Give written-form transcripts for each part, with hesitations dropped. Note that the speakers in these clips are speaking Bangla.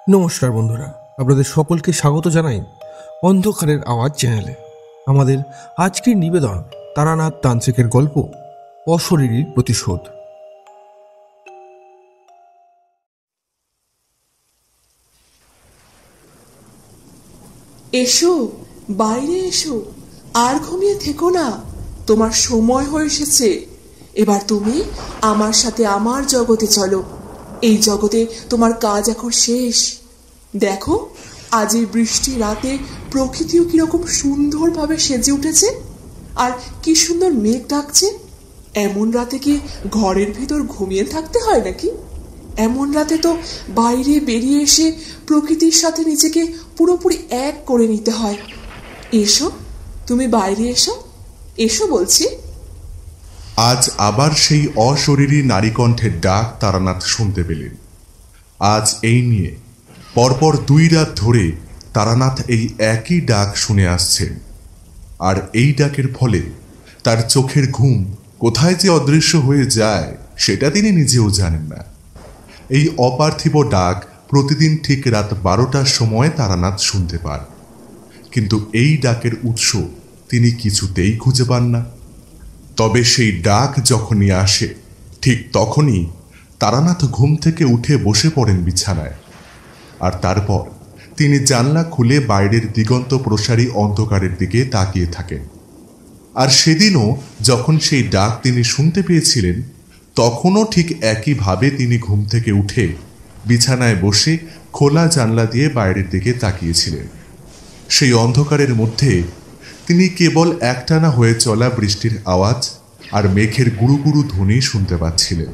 নমস্কার বন্ধুরা, আপনাদের সকলকে স্বাগত জানাই অন্ধকারের আওয়াজ চ্যানেলে। আমাদের আজকের নিবেদন তারানাথ তান্ত্রিকের গল্প অশরীরীর প্রতিশোধ। এসো, বাইরে এসো, আর ঘুমিয়ে থেকো না। তোমার সময় হয়ে এসেছে। এবার তুমি আমার সাথে আমার জগতে চলো। এই জগতে তোমার কাজ এখন শেষ। দেখো, আজ এই বৃষ্টি রাতে প্রকৃতিও কিরকম সুন্দরভাবে সেজে উঠেছে, আর কি সুন্দর মেঘ ডাকছে। এমন রাতে কি ঘরের ভিতর ঘুমিয়ে থাকতে হয় নাকি? এমন রাতে তো বাইরে বেরিয়ে এসে প্রকৃতির সাথে নিজেকে পুরোপুরি এক করে নিতে হয়। এসো, তুমি বাইরে এসো, এসো বলছি। আজ আবার সেই অশরীরী নারীকণ্ঠের ডাক তারানাথ শুনতে পেলেন। আজ এই নিয়ে পরপর 2 রাত ধরে তারানাথ এই একই ডাক শুনে আসছেন। আর এই ডাকের ফলে তার চোখের ঘুম কোথায় যে অদৃশ্য হয়ে যায় সেটা তিনি নিজেও জানেন না। এই অপার্থিব ডাক প্রতিদিন ঠিক রাত 12টার সময় তারানাথ শুনতে পান, কিন্তু এই ডাকের উৎস তিনি কিছুতেই খুঁজে পান না। তবে সেই ডাক যখনই আসে ঠিক তখনই তারানাথ ঘুম থেকে উঠে বসে পড়েন বিছানায়। আর তারপর তিনি জানলা খুলে বাইরের দিগন্ত প্রসারী অন্ধকারের দিকে তাকিয়ে থাকেন। আর সেদিনও যখন সেই ডাক তিনি শুনতে পেয়েছিলেন, তখনও ঠিক একইভাবে তিনি ঘুম থেকে উঠে বিছানায় বসে খোলা জানলা দিয়ে বাইরের দিকে তাকিয়েছিলেন। সেই অন্ধকারের মধ্যে তিনি কেবল একটানা হয়ে চলা বৃষ্টির আওয়াজ আর মেঘের গুরু গুরু ধ্বনি শুনতে পাচ্ছিলেন।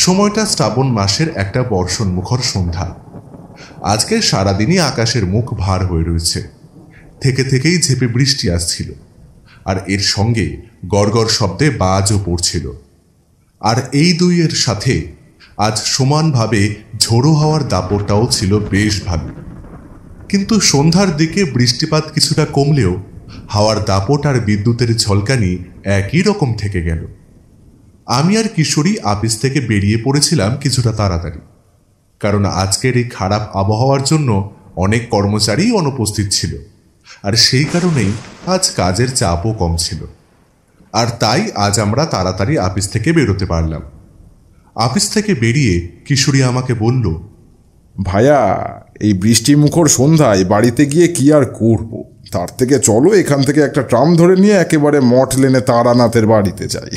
সময়টা শ্রাবণ মাসের একটা বর্ষণমুখর সন্ধ্যা। আজকে সারাদিনই আকাশের মুখ ভার হয়ে রয়েছে। থেকে থেকেই ঝেপে বৃষ্টি আসছিল, আর এর সঙ্গে গড়গড় শব্দে বাজও পড়ছিল। আর এই দুইয়ের সাথে আজ সমানভাবে ঝোড়ো হাওয়ার দাপটটাও ছিল বেশ ভালো। কিন্তু সন্ধ্যার দিকে বৃষ্টিপাত কিছুটা কমলেও হাওয়ার দাপট আর বিদ্যুতের ঝলকানি একই রকম থেকে গেল। আমি আর কিশোরী অফিস থেকে বেরিয়ে পড়েছিলাম কিছুটা তাড়াতাড়ি, কারণ আজকের এই খারাপ আবহাওয়ার জন্য অনেক কর্মচারী অনুপস্থিত ছিল, আর সেই কারণেই আজ কাজের চাপও কম ছিল। আর তাই আজ আমরা তাড়াতাড়ি অফিস থেকে বেরোতে পারলাম। অফিস থেকে বেরিয়ে কিশোরী আমাকে বলল, ভাইয়া, এই বৃষ্টিমুখর সন্ধ্যায় বাড়িতে গিয়ে কি আর করব, তার থেকে চলো এখান থেকে একটা ট্রাম ধরে নিয়ে একেবারে মঠ লেনে তারানাথের বাড়িতে যাই।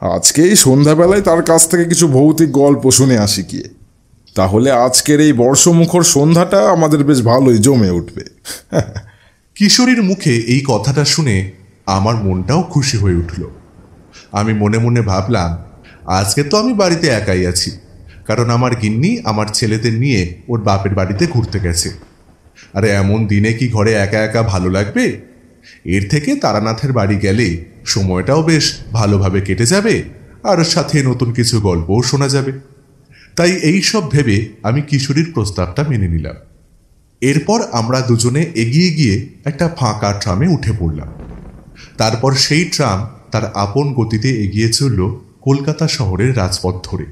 আজকে এই সন্ধ্যাবেলায় তার কাছ থেকে কিছু ভৌতিক গল্প শুনে আসি গিয়ে। তাহলে আজকের এই বর্ষমুখর সন্ধ্যাটা আমাদের বেশ ভালোই জমে উঠবে। কিশোরীর মুখে এই কথাটা শুনে আমার মনটাও খুশি হয়ে উঠল। আমি মনে মনে ভাবলাম, আজকে তো আমি বাড়িতে একাই আছি, কারণ আমার গিন্নি আমার ছেলেদের নিয়ে ওর বাপের বাড়িতে ঘুরতে গেছে। আরে এমন দিনে কি ঘরে একা একা ভালো লাগবে? এর থেকে তারানাথের বাড়ি গেলে সময়টাও বেশ ভালোভাবে কেটে যাবে, আর সাথে নতুন কিছু গল্পও শোনা যাবে। তাই এই সব ভেবে আমি কিশোরীর প্রস্তাবটা মেনে নিলাম। এরপর আমরা দুজনে এগিয়ে গিয়ে একটা ফাঁকা ট্রামে উঠে পড়লাম। তারপর সেই ট্রাম তার আপন গতিতে এগিয়ে চলল কলকাতা শহরের রাজপথ ধরে।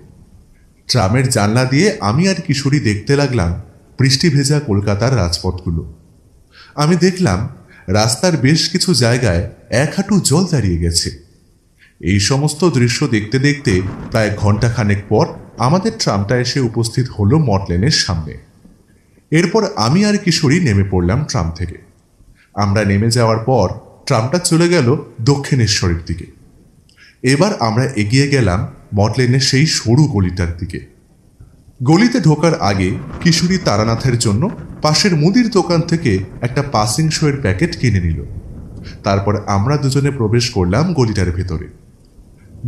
ট্রামের জানলা দিয়ে আমি আর কিশোরী দেখতে লাগলাম বৃষ্টি ভেজা কলকাতার রাজপথগুলো। আমি দেখলাম রাস্তার বেশ কিছু জায়গায় 1 হাঁটু জল দাঁড়িয়ে গেছে। এই সমস্ত দৃশ্য দেখতে দেখতে প্রায় ঘন্টাখানেক পর আমাদের ট্রামটা এসে উপস্থিত হলো মঠ লেনের সামনে। এরপর আমি আর কিশোরী নেমে পড়লাম ট্রাম থেকে। আমরা নেমে যাওয়ার পর ট্রামটা চলে গেল দক্ষিণেশ্বরের দিকে। এবার আমরা এগিয়ে গেলাম মঠ লেনের সেই সরু গলিটার দিকে। গলিতে ঢোকার আগে কিশোরী তারানাথের জন্য পাশের মুদির দোকান থেকে একটা পাসিং শোয়ের প্যাকেট কিনে নিল। তারপর আমরা দুজনে প্রবেশ করলাম গলিটার ভেতরে।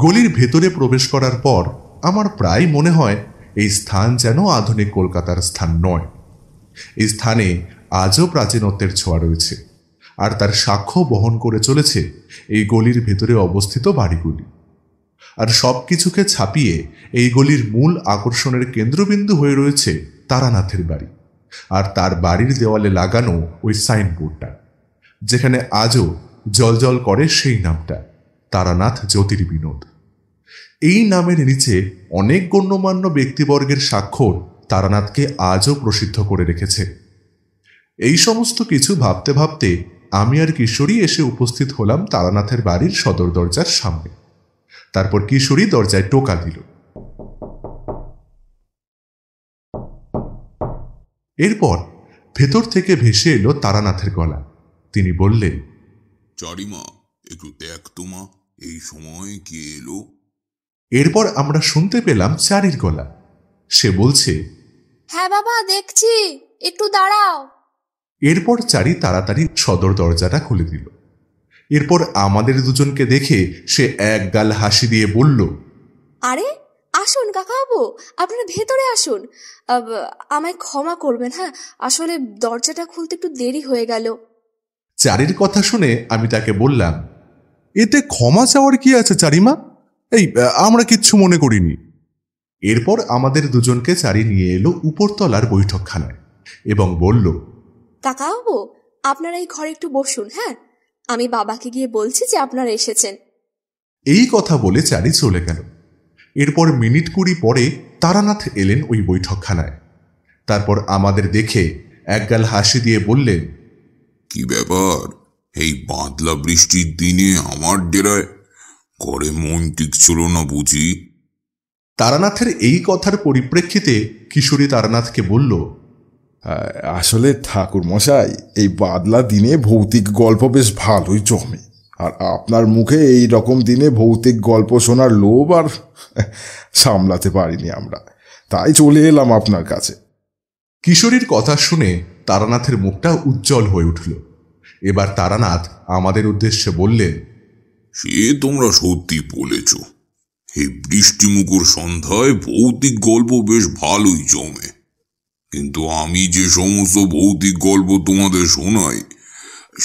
গলির ভেতরে প্রবেশ করার পর আমার প্রায় মনে হয় এই স্থান যেন আধুনিক কলকাতার স্থান নয়। এই স্থানে আজও প্রাচীনত্বের ছোঁয়া রয়েছে, আর তার সাক্ষ্য বহন করে চলেছে এই গলির ভেতরে অবস্থিত বাড়িগুলি। আর সব কিছুকে ছাপিয়ে এই গলির মূল আকর্ষণের কেন্দ্রবিন্দু হয়ে রয়েছে তারানাথের বাড়ি, আর তার বাড়ির দেওয়ালে লাগানো ওই সাইনবোর্ডটা, যেখানে আজও জলজল করে সেই নামটা, তারানাথ জ্যোতির্বিনোদ। এই নামের নিচে অনেক গণ্যমান্য ব্যক্তিবর্গের স্বাক্ষর তারানাথকে আজও প্রসিদ্ধ করে রেখেছে। এই সমস্ত কিছু ভাবতে ভাবতে আমি আর কিশোরী এসে উপস্থিত হলাম তারানাথের বাড়ির সদর দরজার সামনে। তারপর কিশোরী দরজায় টোকা দিল। এরপর ভেতর থেকে ভেসে এলো তারানাথের গলা। তিনি বললেন, চারিমা, একটু দেখ তোমা, এই সময় কে এলো? এরপর আমরা শুনতে পেলাম চারির গলা। সে বলছে, হ্যাঁ বাবা, দেখছি, একটু দাঁড়াও। এরপর চারি তাড়াতাড়ি সদর দরজাটা খুলে দিল। এরপর আমাদের দুজনকে দেখে সে এক গাল হাসি দিয়ে বলল, আরে আসুন কাকাবাবু, আপনারা ভেতরে আসুন। আমায় ক্ষমা করবেন, হ্যাঁ, আসলে দরজাটা খুলতে একটু দেরি হয়ে গেল। চারির কথা শুনে আমি তাকে বললাম, এতে ক্ষমা চাওয়ার কি আছে চারিমা? এই আমরা কিচ্ছু মনে করিনি। এরপর আমাদের দুজনকে চারি নিয়ে এলো উপরতলার বৈঠকখানায় এবং বলল, কাকাবাবু, আপনারা এই ঘরে একটু বসুন, হ্যাঁ, আমি বাবাকে গিয়ে বলছি যে আপনারা এসেছেন। এই কথা বলে চারি চলে গেল। এরপর মিনিট 20 পরে তারানাথ এলেন ওই বৈঠকখানায়। তারপর আমাদের দেখে একগাল হাসি দিয়ে বললেন, কি ব্যাপার, এই বাদলা বৃষ্টির দিনে আমার ডেরায়? ঘরে মন টিকছিল না বুঝি? তারানাথের এই কথার পরিপ্রেক্ষিতে কিশোরী তারানাথকে বলল, আসলে ঠাকুর মশাই, এই বাদলা দিনে ভৌতিক গল্প বেশ ভালোই জমে, আর আপনার মুখে এই রকম দিনে ভৌতিক গল্প শোনার লোভ আর সামলাতে পারিনি আমরা, তাই চলে এলাম আপনার কাছে। কিশোরীর কথা শুনে তারানাথের মুখটা উজ্জ্বল হয়ে উঠল। এবার তারানাথ আমাদের উদ্দেশ্যে বললেন, সে তোমরা সত্যি বলেছ, এই বৃষ্টিমুখর সন্ধ্যায় ভৌতিক গল্প বেশ ভালোই জমে, কিন্তু আমি যে সমস্ত ভৌতিক গল্প তোমাদের শোনাই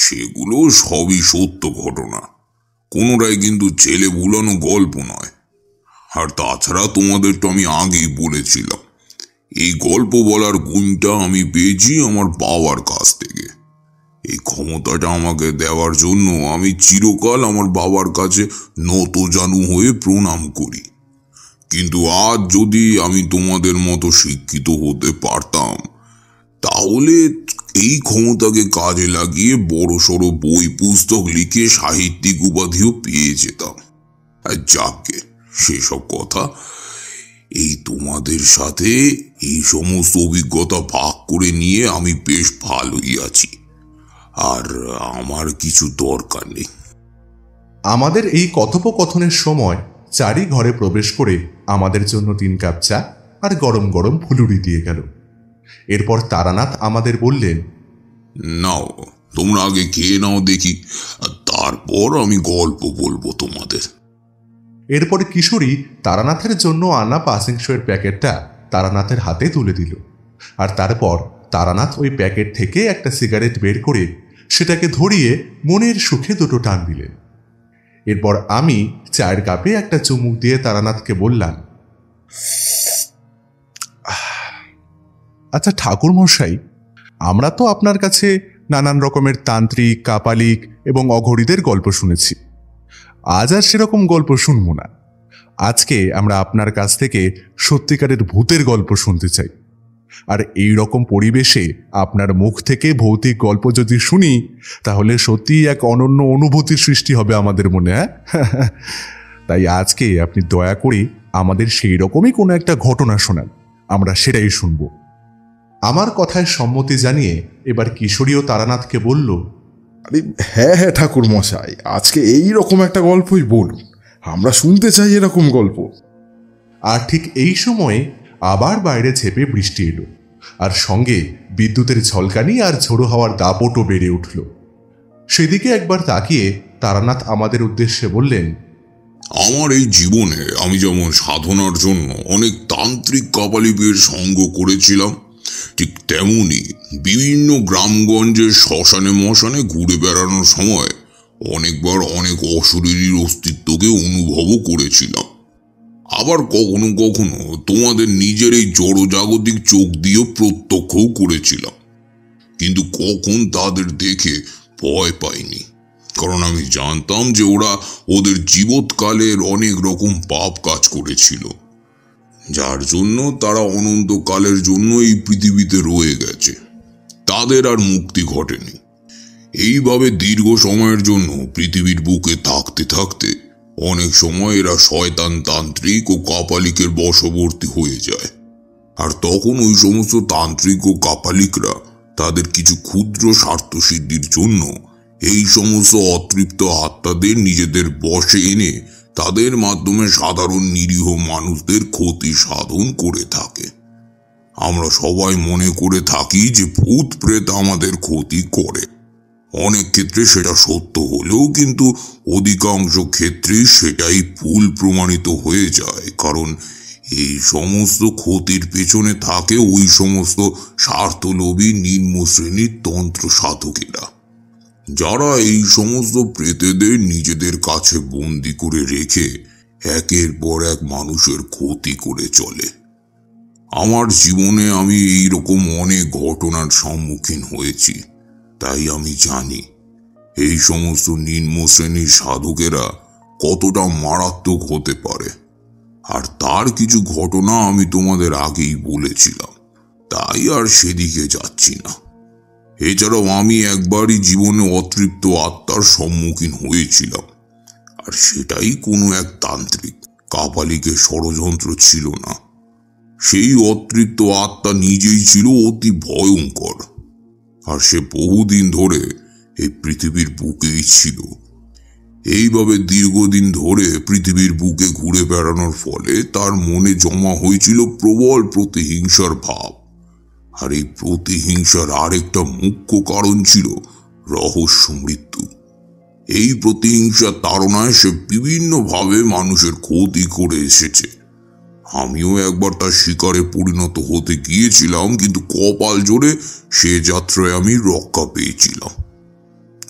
সেগুলো সবই সত্য ঘটনা, কোনোটাই কিন্তু ছেলে ভুলানো গল্প নয়। আর তাছাড়া তোমাদের তো আমি আগেই বলেছিলাম, এই গল্প বলার গুণটা আমি পেয়েছি আমার বাবার কাছ থেকে। এই ক্ষমতাটা আমাকে দেওয়ার জন্য আমি চিরকাল আমার বাবার কাছে নতজানু হয়ে প্রণাম করি। কিন্তু আজ যদি আমি তোমাদের মতো শিক্ষিত হতে পারতাম, তাহলে এই ক্ষমতাকে কাজে লাগিয়ে বড় সড়ো বই পুস্তক লিখে সাহিত্যিক উপাধিও পেয়ে যেতাম। আর যাকে সেসব কথা, এই তোমাদের সাথে এই সমস্ত অভিজ্ঞতা ভাগ করে নিয়ে আমি বেশ ভালোই আছি, আর আমার কিছু দরকার নেই। আমাদের এই কথোপকথনের সময় চারি ঘরে প্রবেশ করে আমাদের জন্য 3 কাপ চা আর গরম গরম ফুলুরি দিয়ে গেল। এরপর তারানাথ আমাদের বললেন, নাও, তোমরা আগে খেয়ে নাও দেখি, আর তারপর আমি গল্প বলবো তোমাদের। এরপর কিশোরী তারানাথের জন্য আনা পাসিং শোয়ের প্যাকেটটা তারানাথের হাতে তুলে দিল। আর তারপর তারানাথ ওই প্যাকেট থেকে একটা সিগারেট বের করে সেটাকে ধরিয়ে মনের সুখে 2টো টান দিলেন। এরপর আমি চায়ের কাপে একটা চুমুক দিয়ে তারানাথকে বললাম, আচ্ছা ঠাকুর মশাই, আমরা তো আপনার কাছে নানান রকমের তান্ত্রিক, কাপালিক এবং অঘরীদের গল্প শুনেছি। আজ আর সেরকম গল্প শুনবো না। আজকে আমরা আপনার কাছ থেকে সত্যিকারের ভূতের গল্প শুনতে চাই। আর এই রকম পরিবেশে আপনার মুখ থেকে ভৌতিক গল্প যদি শুনি, তাহলে সত্যিই এক অনন্য অনুভূতির সৃষ্টি হবে আমাদের মনে। হ্যাঁ, তাই আজকে আপনি দয়া করে আমাদের সেই রকমই কোনো একটা ঘটনা শোনান, আমরা সেটাই শুনব। আমার কথায় সম্মতি জানিয়ে এবার কিশোরী ও তারানাথকে বলল, আরে হ্যাঁ হ্যাঁ ঠাকুর মশাই, আজকে এই রকম একটা গল্পই বলুন, আমরা শুনতে চাই এরকম গল্প। আর ঠিক এই সময়ে আবার বাইরে ঝেঁপে বৃষ্টি এলো, আর সঙ্গে বিদ্যুতের ঝলকানি আর ঝোড়ো হাওয়ার দাপটও বেড়ে উঠল। সেদিকে একবার তাকিয়ে তারানাথ আমাদের উদ্দেশ্যে বললেন, আমার এই জীবনে আমি যেমন সাধনার জন্য অনেক তান্ত্রিক কাপালিকের সঙ্গ করেছিলাম, ঠিক তেমনি বিভিন্ন গ্রামগঞ্জের শ্মশানে মশানে ঘুরে বেড়ানোর সময় অনেকবার অনেক অশরীরীর অস্তিত্বকে অনুভবও করেছিলাম। আবার কখনো কখনো তোমাদের নিজের এই জড়জাগতিক চোখ দিয়েও প্রত্যক্ষও করেছিলাম, কিন্তু কখন তাদের দেখে ভয় পাইনি, কারণ আমি জানতাম যে ওরা ওদের জীবৎকালের অনেক রকম পাপ কাজ করেছিল, যার জন্য তারা অনন্তকালের জন্য এই পৃথিবীতে রয়ে গেছে, তাদের আর মুক্তি ঘটেনি। এইভাবে দীর্ঘ সময়ের জন্য পৃথিবীর বুকে থাকতে থাকতে অনেক সময় এরা শয়তান তান্ত্রিক ও কাপালিকের বশবর্তী হয়ে যায়। আর তখন ওই সমস্ত তান্ত্রিক ও কাপালিকরা তাদের কিছু ক্ষুদ্র স্বার্থসিদ্ধির জন্য এই সমস্ত অতৃপ্ত আত্মাদের নিজেদের বশে এনে তাদের মাধ্যমে সাধারণ নিরীহ মানুষদের ক্ষতি সাধন করে থাকে। আমরা সবাই মনে করে থাকি যে ভূত প্রেত আমাদের ক্ষতি করে। অনেক ক্ষেত্রে সেটা সত্য হলেও কিন্তু অধিকাংশ ক্ষেত্রেই সেটাই ভুল প্রমাণিত হয়ে যায়, কারণ এই সমস্ত ক্ষতির পেছনে থাকে ওই সমস্ত স্বার্থলোভী নিম্ন শ্রেণীর তন্ত্র সাধকেরা, যারা এই সমস্ত প্রেতেদের নিজেদের কাছে বন্দি করে রেখে একের পর এক মানুষের ক্ষতি করে চলে। আমার জীবনে আমি এইরকম অনেক ঘটনার সম্মুখীন হয়েছি, তাই আমি জানি এই সমস্ত নিম্ন শ্রেণীর সাধকেরা কতটা মারাত্মক হতে পারে। আর তার কিছু ঘটনা আমি তোমাদের আগেই বলেছিলাম, তাই আর সেদিকে যাচ্ছি না। এছাড়াও আমি একবারই জীবনে অতৃপ্ত আত্মার সম্মুখীন হয়েছিলাম, আর সেটাই কোনো এক তান্ত্রিক কাপালিকের ষড়যন্ত্র ছিল না। সেই অতৃপ্ত আত্মা নিজেই ছিল অতি ভয়ঙ্কর, আর সে বহুদিন ধরে এই পৃথিবীর বুকেই ছিল। এইভাবে দীর্ঘদিন ধরে পৃথিবীর বুকে ঘুরে বেড়ানোর ফলে তার মনে জমা হয়েছিল প্রবল প্রতিহিংসার ভাব। আর এই প্রতিহিংসার আরেকটা মুখ্য কারণ ছিল রহস্য মৃত্যু। এই প্রতিহিংসার তাড়নায় সে বিভিন্নভাবে মানুষের ক্ষতি করে এসেছে। আমিও একবার তার শিকারে পরিণত হতে গিয়েছিলাম, কিন্তু কপাল জোরে সে যাত্রায় আমি রক্ষা পেয়েছিলাম।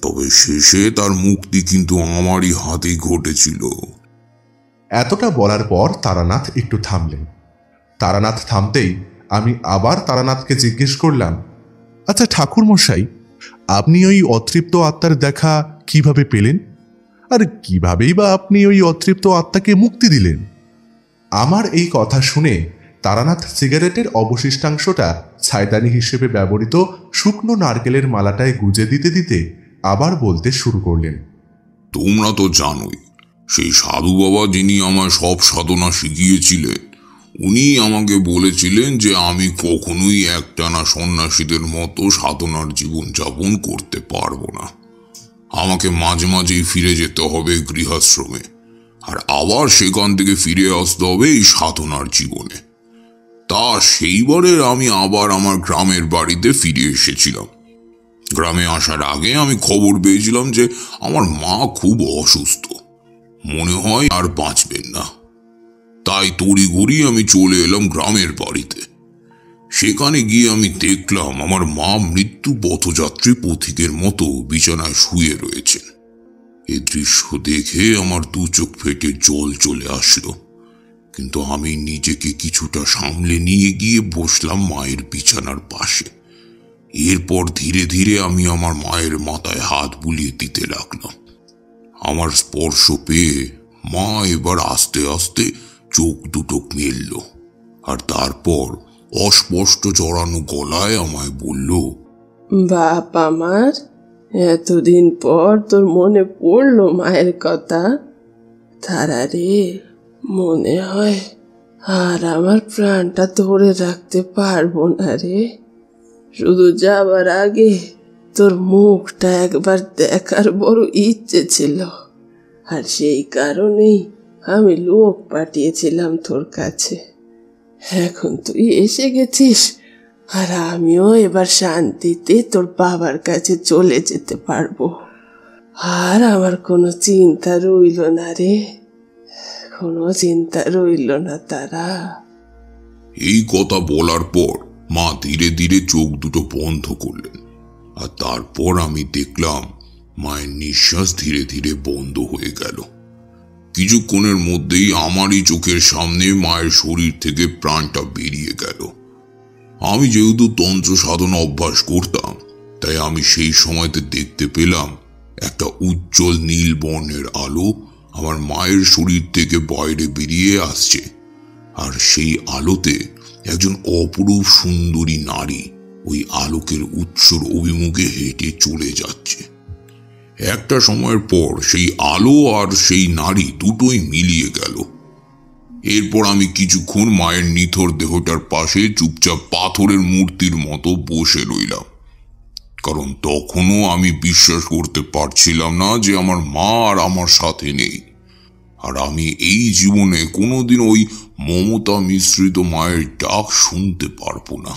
তবে শেষে তার মুক্তি কিন্তু আমারই হাতেই ঘটেছিল। এতটা বলার পর তারানাথ একটু থামলেন। তারানাথ থামতেই আমি আবার তারানাথকে জিজ্ঞেস করলাম, আচ্ছা ঠাকুর মশাই, আপনি ওই অতৃপ্ত আত্মার দেখা কিভাবে পেলেন? আর কিভাবেই বা আপনি ওই অতৃপ্ত আত্মাকে মুক্তি দিলেন? আমার এই কথা শুনে তারানাথ সিগারেটের অবশিষ্টাংশটা ছাইদানি হিসেবে ব্যবহৃত শুকনো নারকেলের মালাটায় গুজে দিতে দিতে আবার বলতে শুরু করলেন। তোমরা তো জানোই, সেই সাধু বাবা যিনি আমার সব সাধনা শিখিয়েছিলেন, উনি আমাকে বলেছিলেন যে আমি কখনোই একটানা সন্ন্যাসীদের মতো সাধনার জীবনযাপন করতে পারবো না। আমাকে মাঝে মাঝেই ফিরে যেতে হবে গৃহাশ্রমে, আর আবার সেখান থেকে ফিরে আসতে হবে এই সাধনার জীবনে। তা সেইবারে আমি আবার আমার গ্রামের বাড়িতে ফিরে এসেছিলাম। গ্রামে আসার আগে আমি খবর পেয়েছিলাম যে আমার মা খুব অসুস্থ, মনে হয় আর বাঁচবেন না। তাই তড়িঘড়ি আমি চলে এলাম গ্রামের বাড়িতে। সেখানে গিয়ে আমি দেখলাম আমার মা মৃত্যু পথযাত্রী পথিকের মতো বিছানায় শুয়ে রয়েছেন। এই দৃশ্য দেখে আমার দু চোখ ফেটে জল চলে আসলো, কিন্তু আমি নিজেকে কিছুটা সামলে নিয়ে গিয়ে বসলাম মায়ের বিছানার পাশে। এরপর ধীরে ধীরে আমি আমার মায়ের মাথায় হাত বুলিয়ে দিতে লাগলাম। আমার স্পর্শ পেয়ে মা এবার আস্তে আস্তে চোখ দুটো মেলল, আর তারপর অস্পষ্ট জড়ানো গলায় আমায় বলল, বাপ আমার, এতদিন পর তোর মনে পড়লো মায়ের কথা? তারা রে, মনে হয় আর আমার প্রাণটা ধরে রাখতে পারবো না রে। শুধু যাবার আগে তোর মুখটা একবার দেখার বড় ইচ্ছে ছিল, আর সেই কারণেই আমি লোক পাঠিয়েছিলাম তোর কাছে। এখন তুই এসে গেছিস, আর আমিও এবার শান্তিতে তোর বাবার কাছে চলে যেতে পারবো। আর আমার কোনো চিন্তা রইল না রে, কোনো চিন্তা রইল না তারা। এই কথা বলার পর মা ধীরে ধীরে চোখ দুটো বন্ধ করলেন, আর তারপর আমি দেখলাম মায়ের নিঃশ্বাস ধীরে ধীরে বন্ধ হয়ে গেল। কিছুক্ষণের মধ্যেই আমারই চোখের সামনে মায়ের শরীর থেকে প্রাণটা বেরিয়ে গেল। আমি যেহেতু তন্ত্র সাধনা অভ্যাস করতাম, তাই আমি সেই সময়তে দেখতে পেলাম একটা উজ্জ্বল নীল বর্ণের আলো আমার মায়ের শরীর থেকে বাইরে বেরিয়ে আসছে, আর সেই আলোতে একজন অপরূপ সুন্দরী নারী ওই আলোকের উৎসর অভিমুখে হেঁটে চলে যাচ্ছে। একটা সময়ের পর সেই আলো আর সেই নারী দুটোই মিলিয়ে গেল। এরপর আমি কিছুক্ষণ মায়ের নিথর দেহটার পাশে চুপচাপ পাথরের মূর্তির মতো বসে রইলাম, কারণ তখনও আমি বিশ্বাস করতে পারছিলাম না যে আমার মা আর আমার সাথে নেই, আর আমি এই জীবনে কোনোদিন ওই মমতা মিশ্রিত মায়ের ডাক শুনতে পারবো না।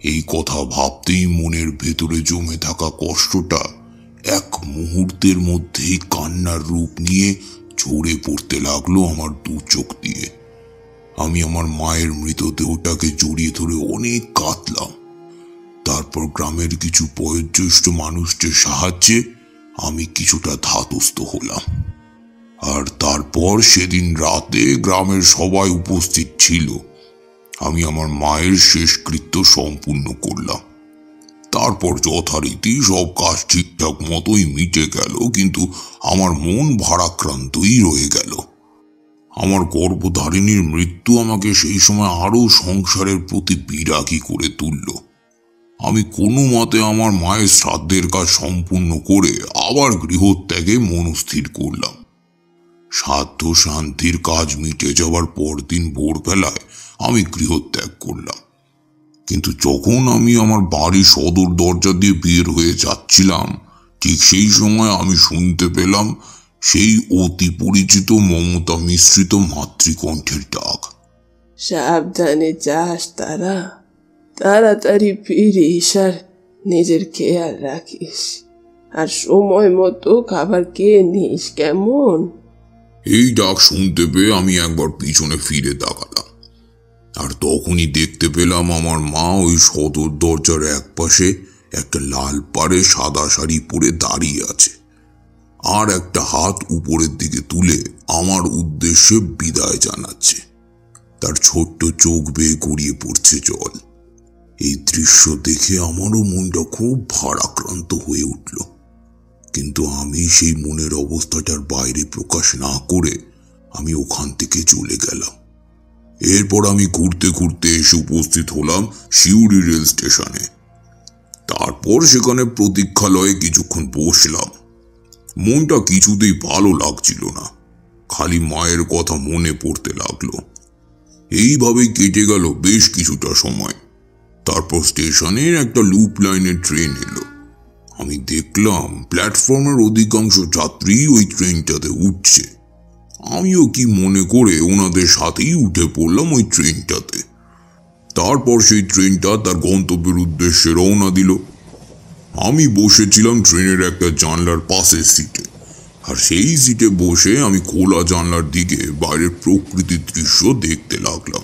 এই কথা ভাবতেই মনের ভেতরে জমে থাকা কষ্টটা এক মুহূর্তের মধ্যেই কান্নার রূপ নিয়ে ঝরে পড়তে লাগলো আমার দু চোখ দিয়ে। আমি আমার মায়ের মৃতদেহটাকে জড়িয়ে ধরে অনেক কাঁদলাম। তারপর গ্রামের কিছু বয়োজ্যেষ্ঠ মানুষদের সাহায্যে আমি কিছুটা ধাতস্থ হলাম, আর তারপর সেদিন রাতে গ্রামের সবাই উপস্থিত ছিল। আমি আমার মায়ের শেষকৃত্য সম্পূর্ণ করলাম। তারপর যথারীতি সব কাজ ঠিকঠাক মতোই মিটে গেল, কিন্তু আমার মন ভারাক্রান্তই রয়ে গেল। আমার গর্ভধারিণীর মৃত্যু আমাকে সেই সময় আরো সংসারের প্রতি বিরাগী করে তুলল। আমি কোনো মতে আমার মায়ের শ্রাদ্ধের কাজ সম্পূর্ণ করে আবার গৃহত্যাগে মনস্থির করলাম। শ্রাদ্ধ শান্তির কাজ মিটে যাওয়ার পরদিন ভোরবেলায় আমি গৃহত্যাগ করলাম। কিন্তু যখন আমি আমার বাড়ির সদর দরজা দিয়ে বের হয়ে যাচ্ছিলাম, ঠিক সেই সময় আমি শুনতে পেলাম সেই অতি পরিচিত মমতা মিশ্রিত মাতৃকণ্ঠের ডাক। সাবধানে যাস তারা, তাড়াতাড়ি ফিরিস আর নিজের খেয়াল রাখিস, আর সময় মতো খাবার খেয়ে নিস কেমন? এই ডাক শুনতে পেয়ে আমি একবার পিছনে ফিরে তাকালাম, আর তখনই দেখতে পেলাম আমার মা ওই সদর দরজার একপাশে একটা লাল পাড়ে সাদা শাড়ি পরে দাঁড়িয়ে আছে, আর একটা হাত উপরের দিকে তুলে আমার উদ্দেশ্যে বিদায় জানাচ্ছে। তার ছোট্ট চোখ বেয়ে গড়িয়ে পড়ছে জল। এই দৃশ্য দেখে আমারও মনটা খুব ভারাক্রান্ত হয়ে উঠল, কিন্তু আমি সেই মনের অবস্থাটার বাইরে প্রকাশ না করে আমি ওখান থেকে চলে গেলাম। এরপর আমি ঘুরতে ঘুরতে এসে উপস্থিত হলাম সিউড়ি রেল স্টেশনে। তারপর সেখানে প্রতীক্ষালয়ে কিছুক্ষণ বসলাম। মনটা কিছুতেই ভালো লাগছিল না, খালি মায়ের কথা মনে পড়তে লাগলো। এইভাবেই কেটে গেল বেশ কিছুটা সময়। তারপর স্টেশনের একটা লুপ লাইনের ট্রেন এলো। আমি দেখলাম প্ল্যাটফর্মের অধিকাংশ যাত্রী ওই ট্রেনটাতে উঠছে। আমিও কি মনে করে ওনাদের সাথেই উঠে পড়লাম ওই ট্রেনটাতে। তারপর সেই ট্রেনটা তার গন্তব্যের উদ্দেশ্যে রওনা দিল। আমি বসেছিলাম ট্রেনের একটা জানলার পাশের সিটে, আর সেই সিটে বসে আমি খোলা জানলার দিকে বাইরের প্রকৃতির দৃশ্য দেখতে লাগলাম।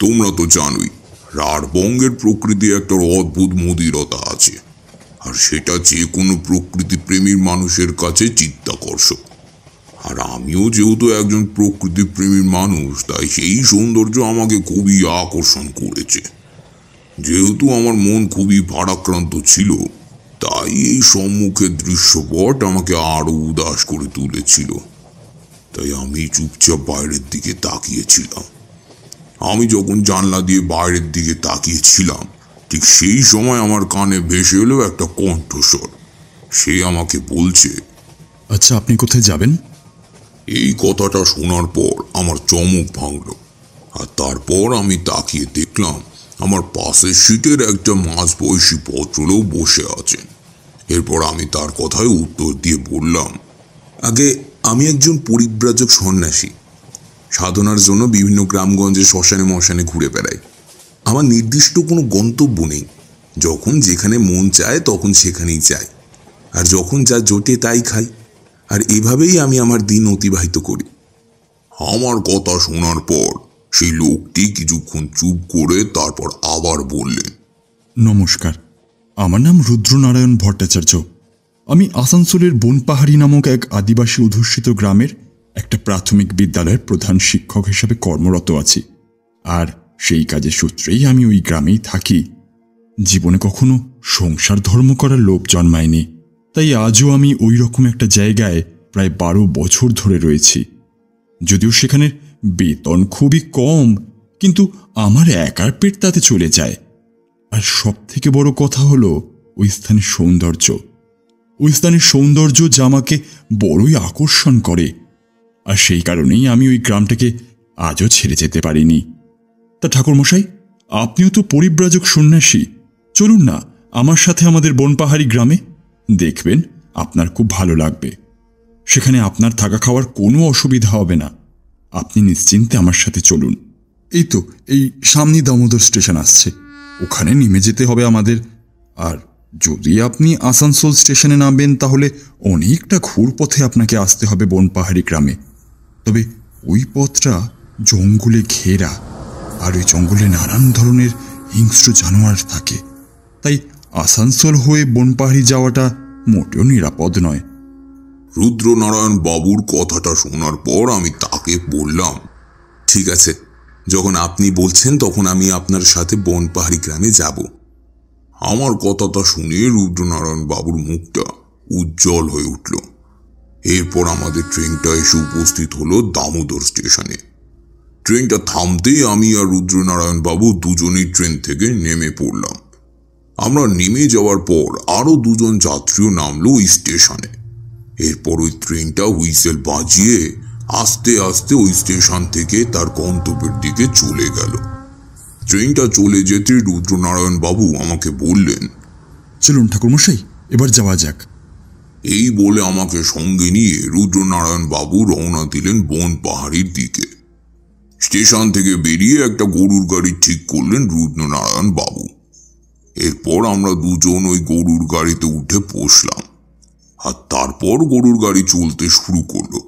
তোমরা তো জানোই, রাঢ়বঙ্গের প্রকৃতি একটা অদ্ভুত মধুরতা আছে, আর সেটা যে কোনো প্রকৃতি প্রেমীর মানুষের কাছে চিত্তাকর্ষক। আর আমিও যেহেতু একজন প্রকৃতি প্রেমীর মানুষ, তাই সেই সৌন্দর্য আমাকে খুবই আকর্ষণ করেছে। যেহেতু আমার মন খুবই ভারাক্রান্ত ছিল, তাই এই সম্মুখের দৃশ্যপট আমাকে আরো উদাস করে তুলেছিল। তাই আমি চুপচাপ বাইরের দিকে তাকিয়েছিলাম। আমি যখন জানলা দিয়ে বাইরের দিকে তাকিয়েছিলাম, ঠিক সেই সময় আমার কানে ভেসে এলো একটা কণ্ঠস্বর। সে আমাকে বলছে, আচ্ছা, আপনি কোথায় যাবেন? এই কথাটা শোনার পর আমার চমক ভাঙল, আর তারপর আমি তাকিয়ে দেখলাম আমার পাশের সিটের একটা মাঝবয়সী ভদ্রলোক বসে আছেন। এরপর আমি তার কথায় উত্তর দিয়ে বললাম, আগে আমি একজন পরিব্রাজক সন্ন্যাসী। সাধনার জন্য বিভিন্ন গ্রামগঞ্জে শ্মশানে মশানে ঘুরে বেড়াই। আমার নির্দিষ্ট কোনো গন্তব্য নেই। যখন যেখানে মন চায় তখন সেখানেই যাই, আর যখন যা জোটে তাই খাই, আর এভাবেই আমি আমার দিন অতিবাহিত করি। আমার কথা শোনার পর সেই লোকটি কিছুক্ষণ চুপ করে তারপর আবার বললেন, নমস্কার, আমার নাম রুদ্রনারায়ণ ভট্টাচার্য। আমি আসানসোলের বনপাহাড়ি নামক এক আদিবাসী অধ্যুষিত গ্রামের একটা প্রাথমিক বিদ্যালয়ের প্রধান শিক্ষক হিসেবে কর্মরত আছি, আর সেই কাজের সূত্রেই আমি ওই গ্রামেই থাকি। জীবনে কখনো সংসার ধর্ম করার লোভ জন্মায়নি, তাই আজও আমি ওই রকম একটা জায়গায় প্রায় 12 বছর ধরে রয়েছি। যদিও সেখানে বেতন খুবই কম, কিন্তু আমার একার পেট তাতে চলে যায়। আর সব থেকে বড় কথা হলো ওই স্থানের সৌন্দর্য। ওই স্থানের সৌন্দর্য যা আমাকে বড়ই আকর্ষণ করে, আর সেই কারণেই আমি ওই গ্রামটাকে আজও ছেড়ে যেতে পারিনি। তা ঠাকুরমশাই, আপনিও তো পরিব্রাজক সন্ন্যাসী, চলুন না আমার সাথে আমাদের বনপাহাড়ি গ্রামে। দেখবেন আপনার খুব ভালো লাগবে। সেখানে আপনার থাকা খাওয়ার কোনো অসুবিধা হবে না। আপনি নিশ্চিন্তে আমার সাথে চলুন। এই তো এই সামনে দামোদর স্টেশন আসছে, ওখানে নেমে যেতে হবে আমাদের। আর যদি আপনি আসানসোল স্টেশনে নামবেন তাহলে অনেকটা ঘুরপথে আপনাকে আসতে হবে বনপাহাড়ি গ্রামে। তবে ওই পথটা জঙ্গলে ঘেরা, আর ওই জঙ্গলে নানান ধরনের হিংস্র জানোয়ার থাকে, তাই আসানসোল হয়ে বনপাহাড়ি যাওয়াটা মোটেও নিরাপদ নয়। রুদ্রনারায়ণ বাবুর কথাটা শোনার পর আমি তাকে বললাম, ঠিক আছে, যখন আপনি বলছেন তখন আমি আপনার সাথে বনপাহাড়ি গ্রামে যাব। আমার কথাটা শুনে রুদ্রনারায়ণ বাবুর মুখটা উজ্জ্বল হয়ে উঠল। এরপর আমাদের ট্রেনটা এসে উপস্থিত হলো দামোদর স্টেশনে। ট্রেনটা থামতেই আমি আর রুদ্রনারায়ণ বাবু দুজনেই ট্রেন থেকে নেমে পড়লাম। আমরা নেমে যাওয়ার পর আরো 2জন যাত্রীও নামলো ওই স্টেশনে। এরপর ওই ট্রেনটা হুইসেল বাজিয়ে আস্তে আস্তে ওই স্টেশন থেকে তার গন্তব্যের দিকে চলে গেল। ট্রেনটা চলে যেতে রুদ্রনারায়ণ বাবু আমাকে বললেন, চলুন ঠাকুরমশাই, এবার যাওয়া যাক। এই বলে আমাকে সঙ্গে নিয়ে রুদ্রনারায়ণ বাবু রওনা দিলেন বনপাহাড়ির দিকে। স্টেশন থেকে বেরিয়ে একটা গরুর গাড়ি ঠিক করলেন রুদ্রনারায়ণ বাবু। এরপর আমরা দুজন ওই গরুর গাড়িতে উঠে বসলাম, আর তারপর গরুর গাড়ি চলতে শুরু করলো।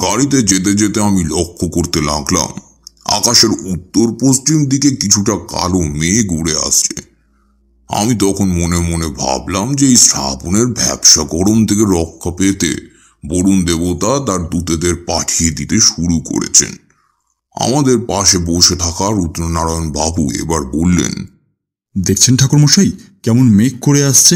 গাড়িতে যেতে যেতে আমি লক্ষ্য করতে লাগলাম আকাশের উত্তর পশ্চিম দিকে কিছুটা কালো মেঘ উড়ে আসছে। আমি তখন মনে মনে ভাবলাম যে এই শ্রাবণের ভ্যাপসা গরম থেকে রক্ষা পেতে বরুণ দেবতা তার দূতেদের পাঠিয়ে দিতে শুরু করেছেন। আমাদের পাশে বসে থাকা রুদ্রনারায়ণ বাবু এবার বললেন, দেখছেন ঠাকুরমশাই কেমন মেঘ করে আসছে?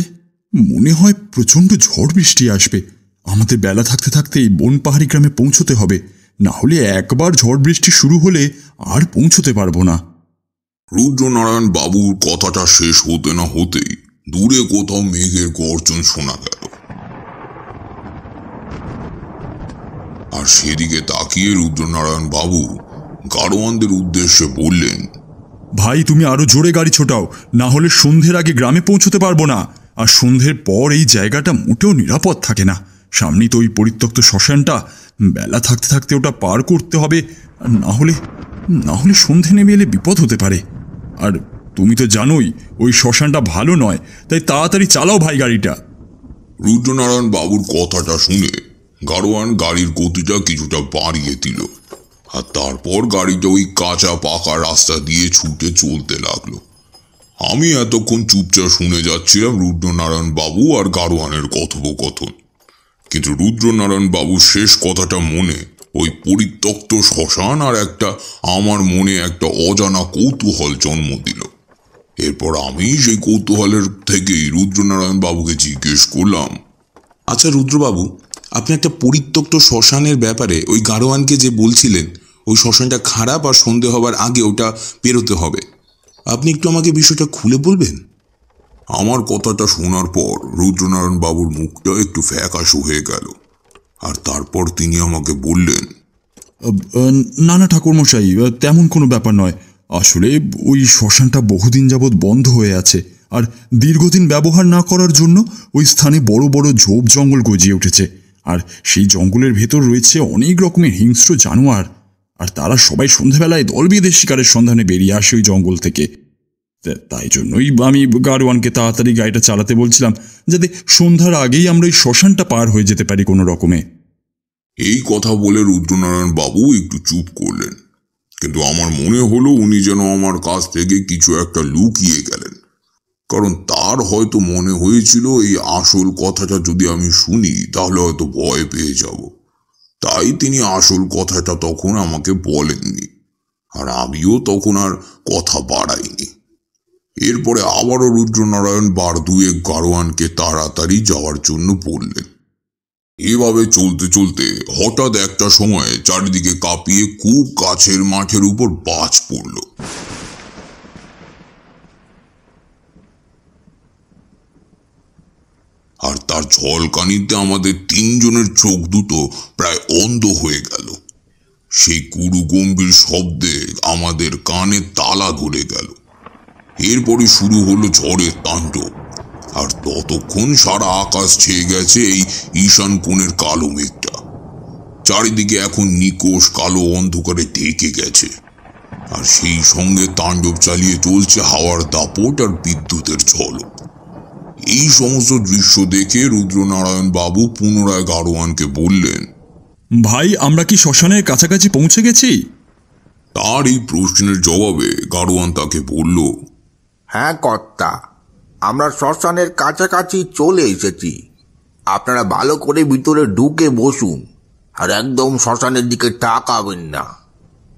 মনে হয় প্রচণ্ড ঝড় বৃষ্টি আসবে। আমাদের বেলা থাকতে থাকতে এই বনপাহাড়ি গ্রামে পৌঁছতে হবে, না হলে একবার ঝড় বৃষ্টি শুরু হলে আর পৌঁছতে পারবো না। রুদ্রনারায়ণ বাবুর কথাটা শেষ হতে না হতেই দূরে কোথাও মেঘের গর্জন শোনা গেল, আর সেদিকে তাকিয়ে রুদ্রনারায়ণ বাবু গাড়োয়ানদের উদ্দেশ্যে বললেন, ভাই তুমি আরো জোরে গাড়ি ছোটাও, না হলে সন্ধ্যের আগে গ্রামে পৌঁছতে পারবো না। আর সন্ধ্যের পর এই জায়গাটা মোটেও নিরাপদ থাকে না। সামনেই তো ওই পরিত্যক্ত শ্মশানটা, বেলা থাকতে থাকতে ওটা পার করতে হবে, না হলে সন্ধে নেমে এলে বিপদ হতে পারে। আর তুমি তো জানোই ওই শ্মশানটা ভালো নয়, তাই তাড়াতাড়ি চালাও ভাই গাড়িটা। রুদ্রনারায়ণ বাবুর কথাটা শুনে গাড়োয়ান গাড়ির গতিটা কিছুটা বাড়িয়ে দিল, আর তারপর গাড়িটা ওই কাঁচা পাকা রাস্তা দিয়ে ছুটে চলতে লাগলো। আমি এতক্ষণ চুপচাপ শুনে যাচ্ছিলাম রুদ্রনারায়ণ বাবু আর গাড়োয়ানের কথোপকথন, কিন্তু রুদ্রনারায়ণ বাবুর শেষ কথাটা মনে ওই পরিত্যক্ত শ্মশান আর আমার মনে একটা অজানা কৌতূহল জন্ম দিল। এরপর আমি সেই কৌতূহলের থেকেই রুদ্রনারায়ণ বাবুকে জিজ্ঞেস করলাম, আচ্ছা রুদ্রবাবু, আপনি একটা পরিত্যক্ত শ্মশানের ব্যাপারে ওই গাড়োয়ানকে যে বলছিলেন ওই শ্মশানটা খারাপ আর সন্ধে হবার আগে ওটা পেরোতে হবে, আপনি একটু আমাকে বিষয়টা খুলে বলবেন? আমার কথাটা শোনার পর রুদ্রনারায়ণ বাবুর মুখটা একটু ফ্যাকাশে হয়ে গেল, আর তারপর তিনি আমাকে বললেন, না না ঠাকুরমশাই, তেমন কোনো ব্যাপার নয়। আসলে ওই শ্মশানটা বহুদিন যাবৎ বন্ধ হয়ে আছে, আর দীর্ঘদিন ব্যবহার না করার জন্য ওই স্থানে বড় বড় ঝোপ জঙ্গল গজিয়ে উঠেছে। আর সেই জঙ্গলের ভেতর রয়েছে অনেক রকমের হিংস্র জানোয়ার, আর তারা সবাই সন্ধ্যাবেলায় দল বেঁধে শিকারের সন্ধানে বেরিয়ে আসে ওই জঙ্গল থেকে। তাই জন্যই আমি গাড়োয়ানকে তাড়াতাড়ি গাড়িটা চালাতে বলছিলাম, যাতে সন্ধ্যার আগেই আমরা এই শ্মশানটা পার হয়ে যেতে পারি কোনো রকমে। এই কথা বলে রুদ্রনারায়ণ বাবু একটু চুপ করলেন, কিন্তু আমার মনে হলো উনি যেন আমার কাছ থেকে কিছু একটা লুকিয়ে গেলেন, কারণ তার হয়তো মনে হয়েছিল এই আসল কথাটা যদি আমি শুনি তাহলে হয়তো ভয় পেয়ে যাব। তাই তিনি আসল কথাটা তখন আমাকে বলেননি, আর আমিও তখন আর কথা বাড়াইনি। এরপরে আবারও রুদ্রনারায়ণ বার দুয়েক গাড়োয়ানকে তাড়াতাড়ি যাওয়ার জন্য বললেন। এভাবে চলতে চলতে হঠাৎ একটা সময় চারিদিকে কাঁপিয়ে খুব কাছের মাঠের উপর বাজ পড়ল। আর তার ঝলকানিতে আমাদের তিনজনের চোখ দুটো প্রায় অন্ধ হয়ে গেল। সেই গুরু গম্ভীর শব্দে আমাদের কানে তালা ধরে গেল। এরপরে শুরু হলো ঝড়ের তাণ্ডব, আর ততক্ষণ সারা আকাশ ছেয়ে গেছে এই ঈশান কোণের কালো মেঘটা। চারিদিকে এখন নিকোষ কালো অন্ধকারে ঢেকে গেছে, আর সেই সঙ্গে তাণ্ডব চালিয়ে চলছে হাওয়ার দাপট আর বিদ্যুতের ঝলক। এই সমস্ত দৃশ্য দেখে রুদ্রনারায়ণ বাবু পুনরায় গাড়োয়ানকে বললেন, ভাই, আমরা কি শ্মশানের কাছাকাছি পৌঁছে গেছি? তার এই প্রশ্নের জবাবে গাড়োয়ান তাকে বলল, হ্যাঁ কর্তা, আমরা শ্মশানের কাছাকাছি চলে এসেছি। আপনারা ভালো করে ভিতরে ঢুকে বসুন, আর একদম শ্মশানের দিকে তাকাবেন না।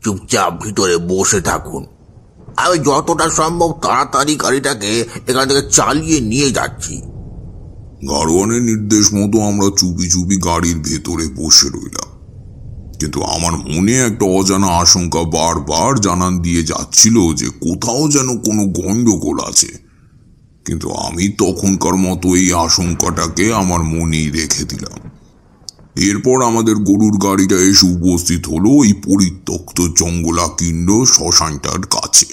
চুপচাপ ভিতরে বসে থাকুন। আমি যতটা সম্ভব তাড়াতাড়ি গাড়িটাকে এখান থেকে চালিয়ে নিয়ে যাচ্ছি। গাড়োয়ানের নির্দেশ মতো আমরা চুপি চুপি গাড়ির ভেতরে বসে রইলাম। কিন্তু আমার মনে একটা অজানা আশঙ্কা বারবার জানান দিয়ে যাচ্ছিল যে কোথাও যেন কোনো গন্ডগোল আছে। কিন্তু আমি তখনকার মতো এই আশঙ্কাটাকে আমার মনেই রেখে দিলাম। এরপর আমাদের গরুর গাড়িটা এসে উপস্থিত হলো ওই পরিত্যক্ত জঙ্গলাকীর্ণ শ্মশানটার কাছে।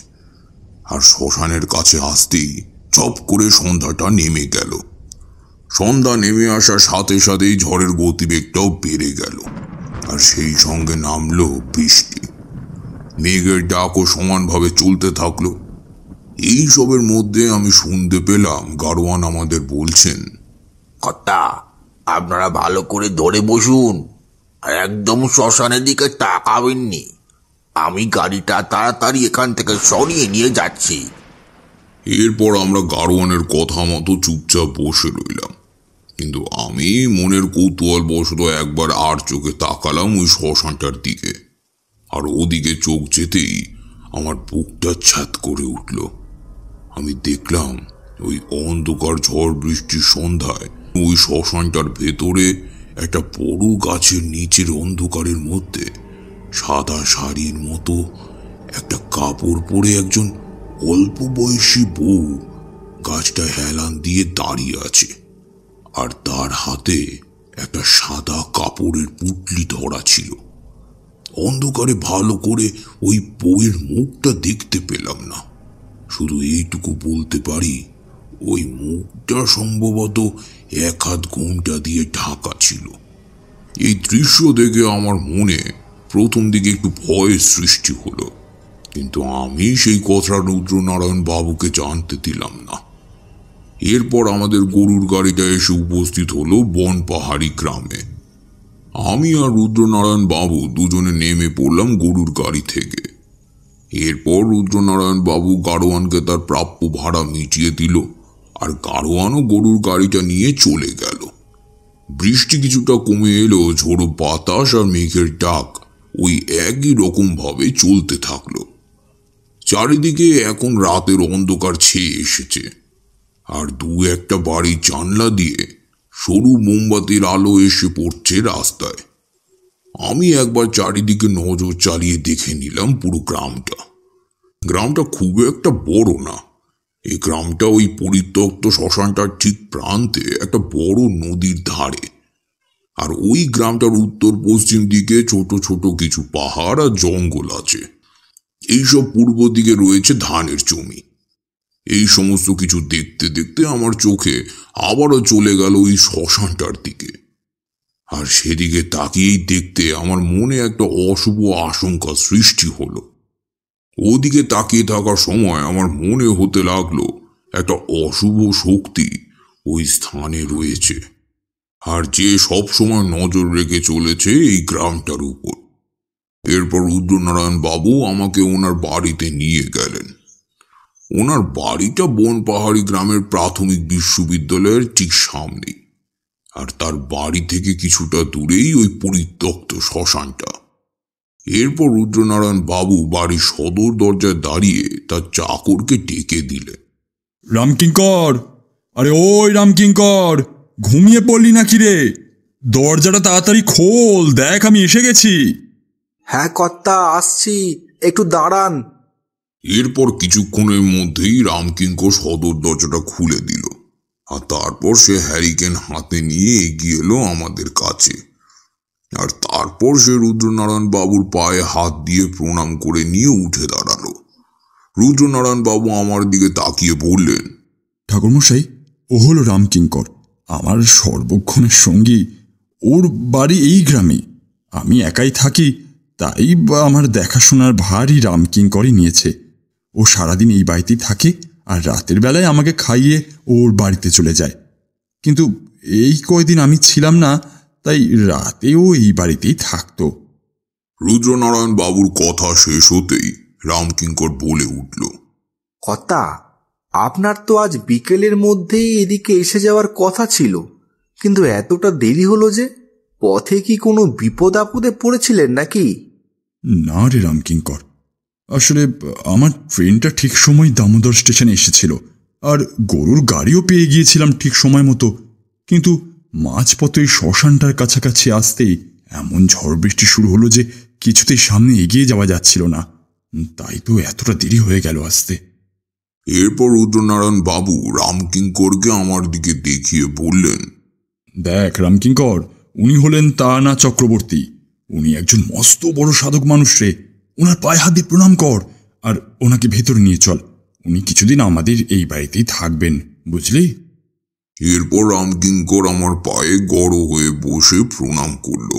আর শ্মশানের কাছে আসতেই চপ করে সন্ধ্যাটা নেমে গেল। সন্ধ্যা নেমে আসার সাথে সাথেই ঝড়ের গতিবেগটাও বেড়ে গেল, আর সেই সঙ্গে নামলো বৃষ্টি। মেঘের ডাকও সমানভাবে চলতে থাকলো। এই সবের মধ্যে আমি শুনতে পেলাম গাড়োয়ান আমাদের বলছেন, কর্তা, আপনারা ভালো করে ধরে বসুন, আর একদম শ্মশানের দিকে তাকাবেননি। আমি গাড়িটা তাড়াতাড়ি এখান থেকে সরিয়ে নিয়ে যাচ্ছি। এরপর আমরা গাড়োয়ানের কথা মতো চুপচাপ বসে রইলাম। কিন্তু আমি মনের কৌতূহল বশত একবার আর চোখে তাকালাম ওই শ্মশানটার দিকে, আর ওদিকে চোখ যেতেই আমার বুকটা ছ্যাদ করে উঠল। আমি দেখলাম ওই অন্ধকার ঝড় বৃষ্টির সন্ধ্যায় ওই শ্মশানটার ভেতরে একটা বড় গাছের নিচের অন্ধকারের মধ্যে সাদা শাড়ির মতো একটা কাপড় পরে একজন অল্প বয়সী বউ গাছটা হেলান দিয়ে দাঁড়িয়ে আছে, আর তার হাতে একটা সাদা কাপড়ের পুটলি ধরা ছিল। অন্ধকারে ভালো করে ওই বউয়ের মুখটা দেখতে পেলাম না, শুধু এইটুকু বলতে পারি ওই মুখটা সম্ভবত এক হাত ঘোমটা দিয়ে ঢাকা ছিল। এই দৃশ্য দেখে আমার মনে প্রথম দিকে একটু ভয়ের সৃষ্টি হলো, কিন্তু আমি সেই কথা রুদ্রনারায়ণ বাবুকে জানতে দিলাম না। এরপর আমাদের গরুর গাড়িটা এসে উপস্থিত হলো বনপাহাড়ি গ্রামে। আমি আর রুদ্রনারায়ণ বাবু দুজনে নেমে পড়লাম গরুর গাড়ি থেকে। এরপর রুদ্রনারায়ণ বাবু গাড়োয়ানকে তার প্রাপ্য ভাড়া মিটিয়ে দিল, আর গাড়োয়ানও গরুর গাড়িটা নিয়ে চলে গেল। বৃষ্টি কিছুটা কমে এলো, ঝোড়ো বাতাস আর মেঘের ডাক ওই একই রকম ভাবে চলতে থাকলো। চারিদিকে এখন রাতের অন্ধকার ছেয়ে এসেছে, আর দু একটা বাড়ির জানলা দিয়ে সরু মোমবাতির আলো এসে পড়ছে রাস্তায়। আমি একবার চারিদিকে নজর চালিয়ে দেখে নিলাম পুরো গ্রামটা। গ্রামটা খুব একটা বড় না। এই গ্রামটা ওই পরিত্যক্ত শ্মশানটার ঠিক প্রান্তে একটা বড় নদীর ধারে, আর ওই গ্রামটার উত্তর পশ্চিম দিকে ছোট ছোট কিছু পাহাড় আর জঙ্গল আছে। এইসব পূর্ব দিকে রয়েছে ধানের জমি। এই সমস্ত কিছু দেখতে দেখতে আমার চোখে আবারও চলে গেল ওই শ্মশানটার দিকে, আর সেদিকে তাকিয়েই দেখতে আমার মনে একটা অশুভ আশঙ্কা সৃষ্টি হলো। ওদিকে তাকিয়ে থাকার সময় আমার মনে হতে লাগলো একটা অশুভ শক্তি ওই স্থানে রয়েছে, আর যে সব সময় নজর রেখে চলেছে এই গ্রামটার উপর। এরপর রুদ্রনারায়ণ বাবু আমাকে ওনার বাড়িতে নিয়ে গেলেন। ওনার বাড়িটা বনপাহাড়ি গ্রামের প্রাথমিক বিশ্ববিদ্যালয়ের ঠিক সামনেই, আর তার বাড়ি থেকে কিছুটা দূরেই ওই পরিত্যক্ত শ্মশানটা। এরপর রুদ্রনারায়ণ বাবু বাড়ির সদর দরজায় দাঁড়িয়ে তার চাকরকে ডেকে দিলেন। রামকিঙ্কর, আরে ওই রামকিঙ্কর, ঘুমিয়ে পড়লি নাকি রে? দরজাটা তাড়াতাড়ি খোল, দেখ আমি এসে গেছি। হ্যাঁ কর্তা, আসছি, একটু দাঁড়ান। এরপর কিছুক্ষণের মধ্যেই রামকিঙ্কর সদর দরজাটা খুলে দিল, আর তারপর সে হ্যারিকেন হাতে নিয়ে এগিয়ে এলো আমাদের কাছে। আর তারপর সে রুদ্রনারায়ণ বাবুর পায়ে হাত দিয়ে প্রণাম করে নিয়ে উঠে দাঁড়ালো। রুদ্রনারায়ণ বাবু আমার দিকে তাকিয়ে বললেন, ঠাকুরমশাই, ও হলো রামকিঙ্কর, আমার সর্বক্ষণের সঙ্গী। ওর বাড়ি এই গ্রামে, আমি একাই থাকি, তাই আমার দেখাশোনার ভারই রামকিঙ্করই নিয়েছে। ও সারাদিন এই বাড়িতেই থাকে, আর রাতের বেলায় আমাকে খাইয়ে ওর বাড়িতে চলে যায়। কিন্তু এই কয়দিন আমি ছিলাম না, তাই রাতেও এই বাড়িতেই থাকতো। রুদ্রনারায়ণ বাবুর কথা শেষ হতেই রামকিঙ্কর বলে উঠল, কর্তা, আপনার তো আজ বিকেলের মধ্যেই এদিকে এসে যাওয়ার কথা ছিল, কিন্তু এতটা দেরি হলো যে? পথে কি কোনো বিপদ আপদে পড়েছিলেন নাকি? না রে রামকিঙ্কর, আসলে আমার ট্রেনটা ঠিক সময় দামোদর স্টেশনে এসেছিল, আর গরুর গাড়িও পেয়ে গিয়েছিলাম ঠিক সময় মতো। কিন্তু মাঝপথে ওই শ্মশানটার কাছাকাছি আসতেই এমন ঝড় বৃষ্টি শুরু হলো যে কিছুতেই সামনে এগিয়ে যাওয়া যাচ্ছিল না, তাই তো এতটা দেরি হয়ে গেল আসতে। এরপর রুদ্রনারায়ণ বাবু রামকিঙ্করকে আমার দিকে দেখিয়ে বললেন, দেখ রামকিঙ্কর, উনি হলেন তারানা চক্রবর্তী। উনি একজন মস্ত বড় সাধক মানুষ রে। ওনার পায়ে হাত দিয়ে প্রণাম কর, আর ওনাকে ভেতরে নিয়ে চল। উনি কিছুদিন আমাদের এই বাড়িতেই থাকবেন, বুঝলি? এরপর রামকিঙ্কর আমার পায়ে গড় হয়ে বসে প্রণাম করল,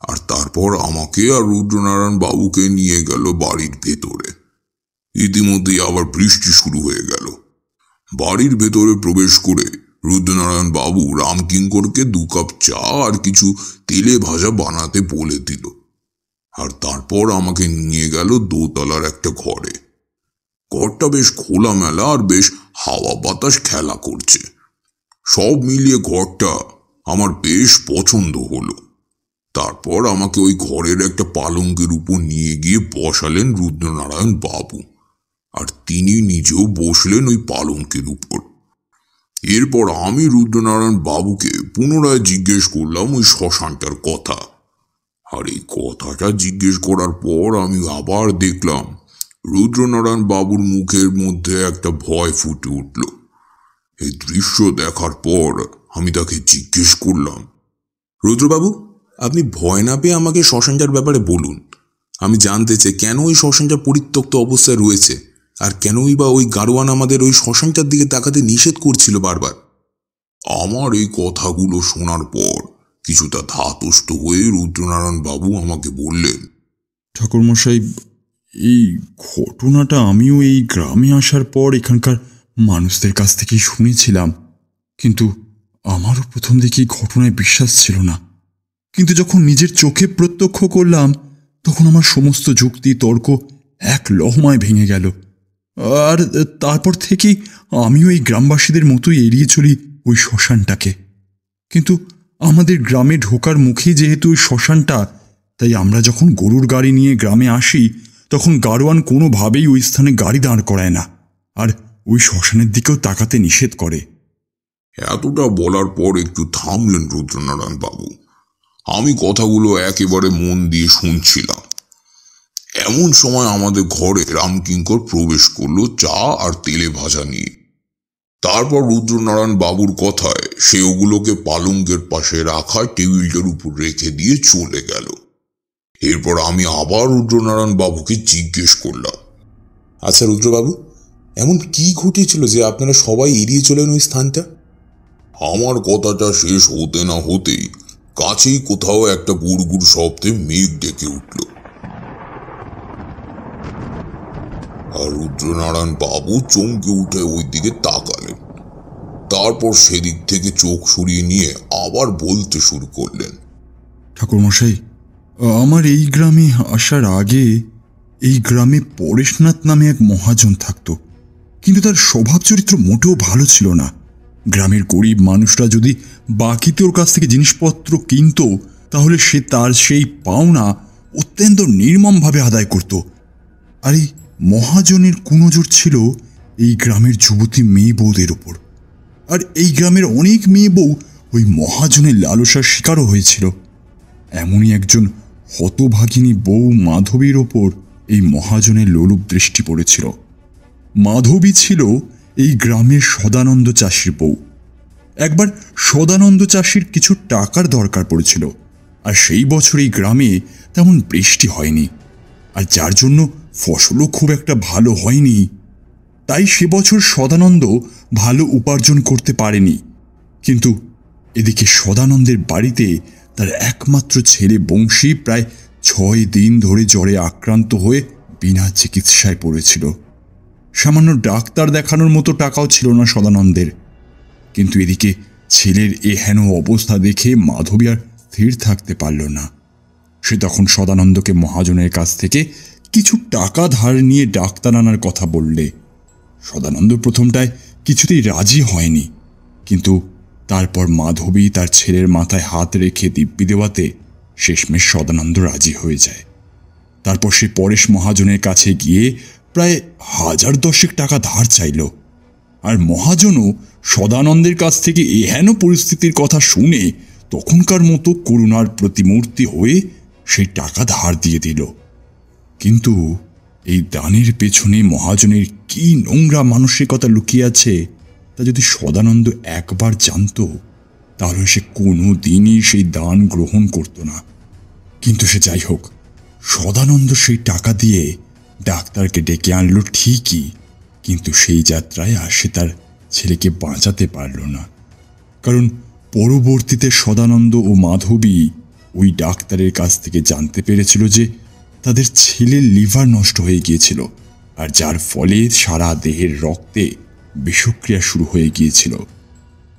আর তারপর আমাকে আর রুদ্রনারায়ণ বাবুকে নিয়ে গেল বাড়ির ভেতরে। ইতিমধ্যেই আবার বৃষ্টি শুরু হয়ে গেল। বাড়ির ভেতরে প্রবেশ করে রুদ্রনারায়ণ বাবু রামকিঙ্করকে 2 কাপ চা আর কিছু তেলে ভাজা বানাতে বলে দিল, আর তারপর আমাকে নিয়ে গেল দোতলার একটা ঘরে। ঘরটা বেশ খোলামেলা আর বেশ হাওয়া বাতাস খেলা করছে। সব মিলিয়ে ঘরটা আমার বেশ পছন্দ হলো। তারপর আমাকে ওই ঘরের একটা পালঙ্কের উপর নিয়ে গিয়ে বসালেন রুদ্রনারায়ণ বাবু, আর তিনি নিজেও বসলেন ওই পালঙ্কের উপর। এরপর আমি রুদ্রনারায়ণ বাবুকে পুনরায় জিজ্ঞেস করলাম ওই শ্মশানটার কথা। আর এই কথাটা জিজ্ঞেস করার পর আমি আবার দেখলাম রুদ্রনারায়ণ বাবুর মুখের মধ্যে একটা ভয় ফুটে উঠল। এই দৃশ্য দেখার পর আমি তাকে জিজ্ঞেস করলাম, রুদ্রবাবু, আপনি ভয় না পেয়ে আমাকে শ্মশানটার ব্যাপারে বলুন। আমি জানতে চাই কেন ওই শ্মশানটা পরিত্যক্ত অবস্থায় রয়েছে, আর কেনই বা ওই গাড়োয়ান আমাদের ওই শ্মশানটার দিকে তাকাতে নিষেধ করছিল বারবার। আমার এই কথাগুলো শোনার পর কিছুটা ধাতস্থ হয়ে রুদ্রনারায়ণ বাবু আমাকে বললেন, ঠাকুরমশাই, এই ঘটনাটা আমিও এই গ্রামে আসার পর এখানকার মানুষদের কাছ থেকেই শুনেছিলাম, কিন্তু আমারও প্রথম দিকে এই ঘটনায় বিশ্বাস ছিল না। কিন্তু যখন নিজের চোখে প্রত্যক্ষ করলাম, তখন আমার সমস্ত যুক্তি তর্ক এক লহমায় ভেঙে গেল। আর তারপর থেকেই আমিও এই গ্রামবাসীদের মতোই এড়িয়ে চলি ওই শ্মশানটাকে। কিন্তু আমাদের গ্রামে ঢোকার মুখে যেহেতু ওই শ্মশানটা, তাই আমরা যখন গরুর গাড়ি নিয়ে গ্রামে আসি, তখন গাড়োয়ান কোনোভাবেই ওই স্থানে গাড়ি দাঁড় করায় না, আর ওই শ্মশানের দিকেও তাকাতে নিষেধ করে। এতটা বলার পর একটু থামলেন রুদ্রনারায়ণ বাবু। আমি কথাগুলো একেবারে মন দিয়ে শুনছিলাম। এমন সময় আমাদের ঘরে রামকিঙ্কর প্রবেশ করলো চা আর তেলে ভাজা নিয়ে। তারপর রুদ্রনারায়ণ বাবুর কথায় সে ওগুলোকে পালঙ্কের পাশে রাখা টেবিলটার উপর রেখে দিয়ে চলে গেল। এরপর আমি আবার রুদ্রনারায়ণ বাবুকে জিজ্ঞেস করলাম, আচ্ছা রুদ্রবাবু, এমন কি ঘটেছিল যে আপনারা সবাই এড়িয়ে চলেন ওই স্থানটা? আমার কথাটা শেষ হতে না হতেই কাছেই কোথাও একটা গুড়গুড় শব্দে মেঘ ডেকে উঠল, আর রুদ্রনারায়ণ বাবু চমকে উঠে ওই দিকে তাকালেন। তারপর সেদিক থেকে চোখ সরিয়ে নিয়ে আবার বলতে শুরু করলেন, ঠাকুরমশাই, আমার এই গ্রামে আসার আগে এই গ্রামে পরেশনাথ নামে এক মহাজন থাকত, কিন্তু তার স্বভাব চরিত্র মোটেও ভালো ছিল না। গ্রামের গরিব মানুষরা যদি বাকিতে ওর কাছ থেকে জিনিসপত্র কিনত, তাহলে সে তার সেই পাওনা অত্যন্ত নির্মমভাবে আদায় করত। আর এই মহাজনের কুনজর ছিল এই গ্রামের যুবতী মেয়ে বউদের ওপর। আর এই গ্রামের অনেক মেয়ে বউ ওই মহাজনের লালসার শিকারও হয়েছিল। এমনই একজন হতভাগিনী বউ মাধবীর ওপর এই মহাজনের লোলুপ দৃষ্টি পড়েছিল। মাধবী ছিল এই গ্রামের সদানন্দ চাষির বউ। একবার সদানন্দ চাষির কিছু টাকার দরকার পড়েছিল, আর সেই বছর এই গ্রামে তেমন বৃষ্টি হয়নি, আর যার জন্য ফসলও খুব একটা ভালো হয়নি। তাই সে বছর সদানন্দ ভালো উপার্জন করতে পারেনি। কিন্তু এদিকে সদানন্দের বাড়িতে তার একমাত্র ছেলে বংশী প্রায় 6 দিন ধরে জ্বরে আক্রান্ত হয়ে বিনা চিকিৎসায় পড়েছিল। সামান্য ডাক্তার দেখানোর মতো টাকাও ছিল না সদানন্দের। কিন্তু এদিকে ছেলের এহেন অবস্থা দেখে মাধবী আর স্থির থাকতে পারল না। সে তখন সদানন্দকে মহাজনের কাছ থেকে কিছু টাকা ধার নিয়ে ডাক্তার আনার কথা বললে সদানন্দ প্রথমটায় কিছুতেই রাজি হয়নি। কিন্তু তারপর মাধবী তার ছেলের মাথায় হাত রেখে দিব্যি দেওয়াতে শেষমেশ সদানন্দ রাজি হয়ে যায়। তারপর সে পরেশ মহাজনের কাছে গিয়ে প্রায় 1010 টাকা ধার চাইল। আর মহাজনও সদানন্দের কাছ থেকে এহেন পরিস্থিতির কথা শুনে তখনকার মতো করুণার প্রতিমূর্তি হয়ে সেই টাকা ধার দিয়ে দিল। কিন্তু এই দানের পেছনে মহাজনের কি নোংরা মানসিকতা লুকিয়ে আছে তা যদি সদানন্দ একবার জানত, তাহলে সে কোনো দিনই সেই দান গ্রহণ করত না। কিন্তু সে যাই হোক, সদানন্দ সেই টাকা দিয়ে ডাক্তারকে ডেকে আনলো ঠিকই, কিন্তু সেই যাত্রায় আর সে তার ছেলেকে বাঁচাতে পারল না। কারণ পরবর্তীতে সদানন্দ ও মাধবী ওই ডাক্তারের কাছ থেকে জানতে পেরেছিল যে তাদের ছেলের লিভার নষ্ট হয়ে গিয়েছিল, আর যার ফলে সারা দেহের রক্তে বিষক্রিয়া শুরু হয়ে গিয়েছিল,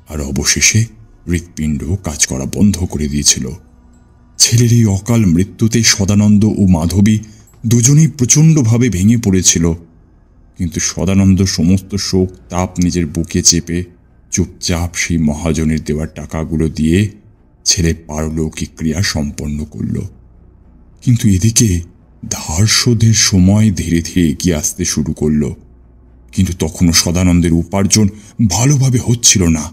আর অবশেষে হৃৎপিণ্ড কাজ করা বন্ধ করে দিয়েছিল। ছেলের এই অকাল মৃত্যুতে সদানন্দ ও মাধবী দুজনেই প্রচণ্ডভাবে ভেঙে পড়েছিল। কিন্তু সদানন্দ সমস্ত শোক তাপ নিজের বুকে চেপে চুপচাপ সেই মহাজনের দেওয়ার টাকাগুলো দিয়ে ছেলের পারলৌকিক ক্রিয়া সম্পন্ন করল। কিন্তু এদিকে ধার শোধের সময় ধীরে ধীরে এগিয়ে আসতে শুরু করল। কিন্তু তখনও সদানন্দের উপার্জন ভালোভাবে হচ্ছিল না,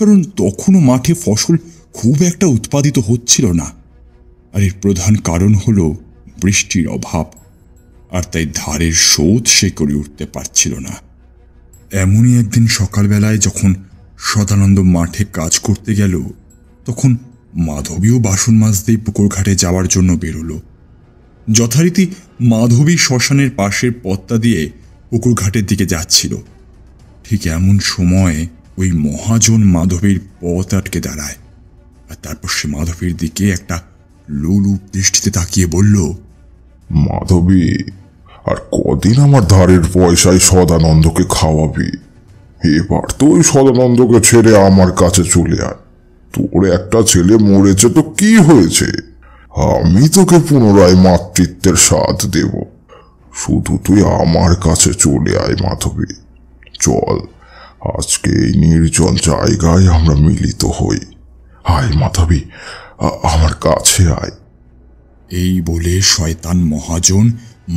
কারণ তখনও মাঠে ফসল খুব একটা উৎপাদিত হচ্ছিল না। আর এর প্রধান কারণ হল বৃষ্টির অভাব, আর তাই ধারের শোধ সে করে উঠতে পারছিল না। এমনই একদিন সকালবেলায় যখন সদানন্দ মাঠে কাজ করতে গেল, তখন মাধবীও বাসন মাজতেই পুকুর ঘাটে যাওয়ার জন্য বেরোলো। যথারীতি মাধবী শ্মশানের পাশের পথটা দিয়ে পুকুর ঘাটের দিকে যাচ্ছিল। ঠিক এমন সময় ওই মহাজন মাধবীর পথ আটকে দাঁড়ায়, আর তারপর সে মাধবীর দিকে একটা লোলুপ দৃষ্টিতে তাকিয়ে বলল, মাধবী, আর কদিন আমার ধারের পয়সায় সদানন্দকে খাওয়াবি? এবার তো ওই সদানন্দকে ছেড়ে আমার কাছে চলে আয়। তোর একটা ছেলে মরেছে তো কি হয়েছে? আমি তোকে পুনরায় মাতৃত্বের স্বাদ দেব। শুধু তুই আমার কাছে চলে আয় মাধবী। চল, আজকে এই নির্জন জায়গায় আমরা মিলিত হই। আয় মাধবী, আমার কাছে আয়। এই বলে শয়তান মহাজন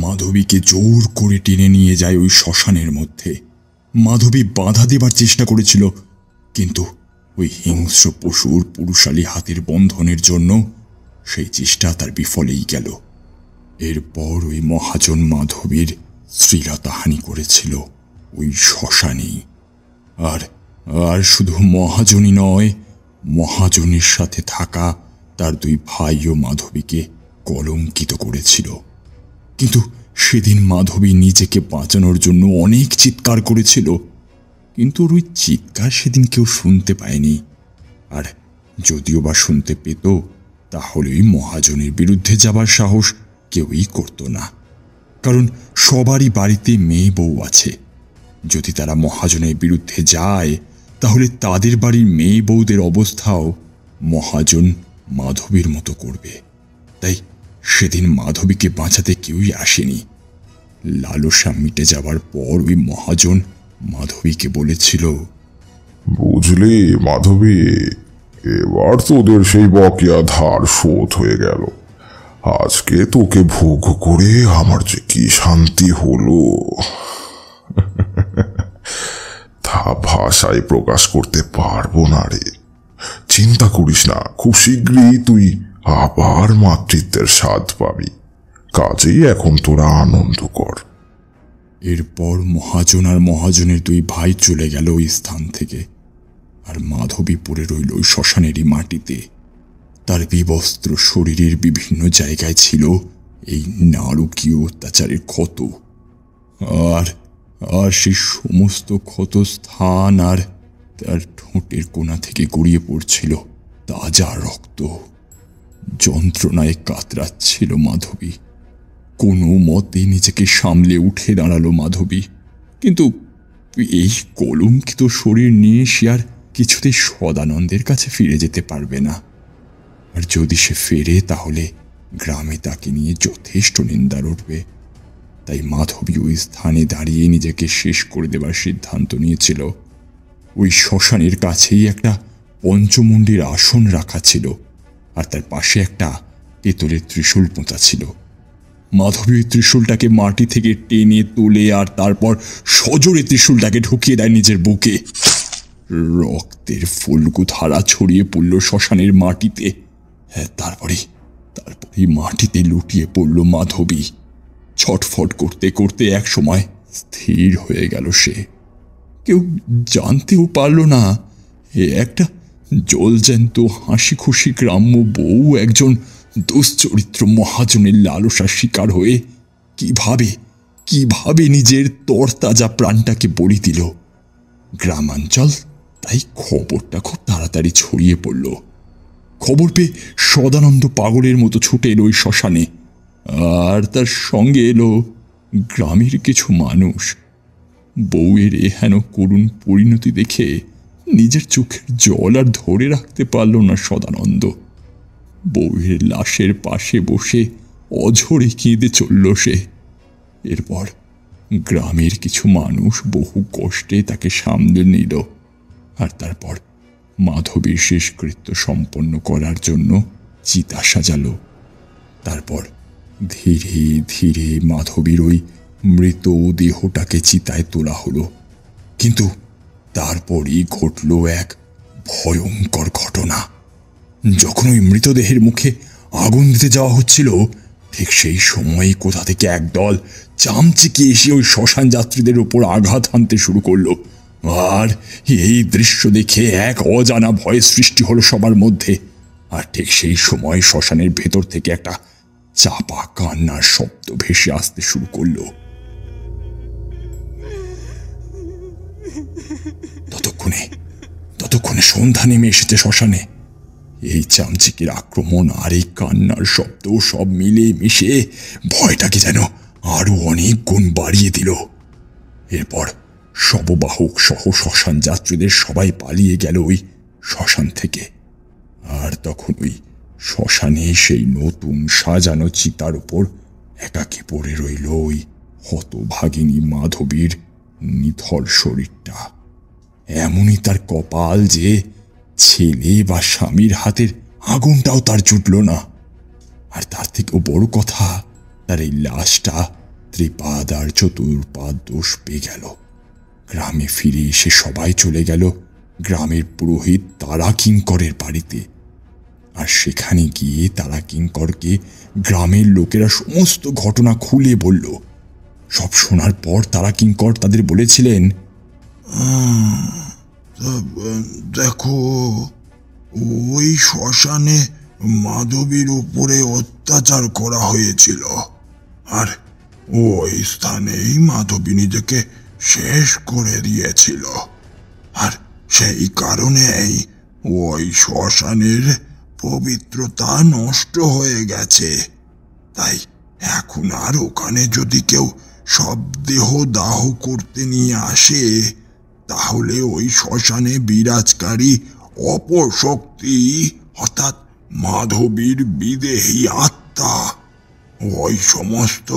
মাধবীকে জোর করে টেনে নিয়ে যায় ওই শ্মশানের মধ্যে। মাধবী বাধা দেবার চেষ্টা করেছিল, কিন্তু ওই হিংস্র পশুর পুরুষালী হাতের বন্ধনের জন্য সেই চেষ্টা তার বিফলেই গেল। এরপর ওই মহাজন মাধবীর শ্লীলতাহানি করেছিল ওই শ্মশানেই। আর আর শুধু মহাজনই নয়, মহাজনের সাথে থাকা তার 2 ভাইও মাধবীকে কলঙ্কিত করেছিল। কিন্তু সেদিন মাধবী নিজেকে বাঁচানোর জন্য অনেক চিৎকার করেছিল, কিন্তু ওই চিৎকার সেদিন কেউ শুনতে পায়নি। আর যদিও বা শুনতে পেত, তাহলেই মহাজনের বিরুদ্ধে যাবার সাহস কেউই করত না। কারণ সবারই বাড়িতে মেয়ে বউ আছে। যদি তারা মহাজনের বিরুদ্ধে যায়, তাহলে তাদের বাড়ির মেয়ে বউদের অবস্থাও মহাজন মাধবীর মতো করবে। তাই সেদিন মাধবীকে বাঁচাতে কেউই আসেনি। লালসা মিটে যাওয়ার পর ওই মহাজন মাধবীকে বলেছিল, বুঝলি মাধবী, এবার তোদের সেই বকেয়া ধার শোধ হয়ে গেল। আজকে তোকে ভোগ করে আমার যে কি শান্তি হলো তা ভাষায় প্রকাশ করতে পারবো না রে। চিন্তা করিস না, খুব শীঘ্রই তুই আবার মাতৃত্বের স্বাদ পাবি। কাজেই এখন তোরা আনন্দ কর। এরপর মহাজন আর মহাজনের দুই ভাই চলে গেল ওই স্থান থেকে, আর মাধবী পড়ে রইল ওই শ্মশানেরই মাটিতে। তার বিবস্ত্র শরীরের বিভিন্ন জায়গায় ছিল এই নারকীয় অত্যাচারের ক্ষত, আর আর সেই সমস্ত ক্ষত স্থান আর তার ঠোঁটের কোণা থেকে গড়িয়ে পড়ছিল তাজা রক্ত। যন্ত্রণায় কাতরাচ্ছিল মাধবী। কোনো মতে নিজেকে সামলে উঠে দাঁড়ালো মাধবী, কিন্তু এই কলঙ্কিত শরীর নিয়ে সে আর কিছুতেই সদানন্দের কাছে ফিরে যেতে পারবে না। আর যদি সে ফেরে তাহলে গ্রামে তাকে নিয়ে যথেষ্ট নিন্দা উঠবে। তাই মাধবী ওই স্থানে দাঁড়িয়ে নিজেকে শেষ করে দেবার সিদ্ধান্ত নিয়েছিল। ওই শ্মশানের কাছেই একটা পঞ্চমুণ্ডির আসন রাখা ছিল, আর তার পাশে একটা পেতলের ত্রিশূল পোঁতা ছিল। মাধবী ওই ত্রিশূলটাকে মাটি থেকে টেনে তোলে আর তারপর সজোরে ত্রিশূলটাকে ঢুকিয়ে দেয় নিজের বুকে। রক্তের ফুলকু ধারা ছড়িয়ে পড়ল শ্মশানের মাটিতে। তারপরে মাটিতে লুটিয়ে পড়ল মাধবী। ছটফট করতে করতে এক সময় স্থির হয়ে গেল সে। কেউ জানতেও পারল না একটা জলজ্যান্ত হাসি খুশি গ্রাম্য বউ একজন দুশ্চরিত্র মহাজনের লালসার শিকার হয়ে কিভাবে নিজের তরতাজা প্রাণটাকে বলি দিল। গ্রামাঞ্চল তাই খবরটা খুব তাড়াতাড়ি ছড়িয়ে পড়ল। খবর পেয়ে সদানন্দ পাগলের মতো ছুটে এলো ওই শ্মশানে, আর তার সঙ্গে এলো গ্রামের কিছু মানুষ। বউয়ের এহেন করুণ পরিণতি দেখে নিজের চোখের জল আর ধরে রাখতে পারল না সদানন্দ। বউয়ের লাশের পাশে বসে অঝরে কেঁদে চলল সে। এরপর গ্রামের কিছু মানুষ বহু কষ্টে তাকে সামলে নিল, আর তারপর মাধবীর শেষকৃত্য সম্পন্ন করার জন্য চিতা সাজালো। তারপর ধীরে ধীরে মাধবীর ওই মৃত দেহটাকে চিতায় তোলা হলো। কিন্তু তারপরই ঘটল এক ভয়ঙ্কর ঘটনা। যখন ওই মৃতদেহের মুখে আগুন দিতে যাওয়া হচ্ছিল, ঠিক সেই সময় কোথা থেকে একদল চামচিকে এসে ওই শ্মশান যাত্রীদের উপর আঘাত হানতে শুরু করলো। আর এই দৃশ্য দেখে এক অজানা ভয় সৃষ্টি হলো সবার মধ্যে। আর ঠিক সেই সময় শ্মশানের ভেতর থেকে একটা চাপা কান্নার শব্দ ভেসে আসতে শুরু করলো। ততক্ষণে সন্ধ্যা নেমে এসেছে শ্মশানে। এই চামচিকের আক্রমণ আর এই কান্নার শব্দ সব মিলে মিশে ভয়টাকে যেন আরো অনেক গুণ বাড়িয়ে দিল। এরপর শববাহক সহ শ্মশান যাত্রীদের সবাই পালিয়ে গেল ওই শ্মশান থেকে। আর তখন ওই শ্মশানে সেই নতুন সাজানো চিতার উপর একাকী পড়ে রইল ওই হতভাগিনী মাধবীর নিথর শরীরটা। এমনই তার কপাল যে ছেলে বা স্বামীর হাতের আগুনটাও তার জুটল না। আর তার থেকেও বড় কথা, তার এই লাশটা ত্রিপাদ আর চতুর্পাদ দোষ পেয়ে গেল। গ্রামে ফিরে এসে সবাই চলে গেল গ্রামের পুরোহিত তারা কিঙ্করের বাড়িতে। আর সেখানে গিয়ে তারা কিঙ্করকে গ্রামের লোকেরা সমস্ত ঘটনা খুলে বলল। সব শোনার পর তারা কিঙ্কর তাদের বলেছিলেন, দেখো, ওই শ্মশানে মাধবীর উপরে অত্যাচার করা হয়েছিল, আর ওই স্থানেই মাধবী নিজেকে শেষ করে দিয়েছিল। আর সেই কারণেই ওই শ্মশানের পবিত্রতা নষ্ট হয়ে গেছে। তাই এখন আর ওখানে যদি কেউ সব দেহ দাহ করতে নিয়ে আসে, তাহলে ওই শ্মশানে বিরাজকারী অপশক্তি অর্থাৎ মাধবীর বিদেহী আত্মা ওই সমস্ত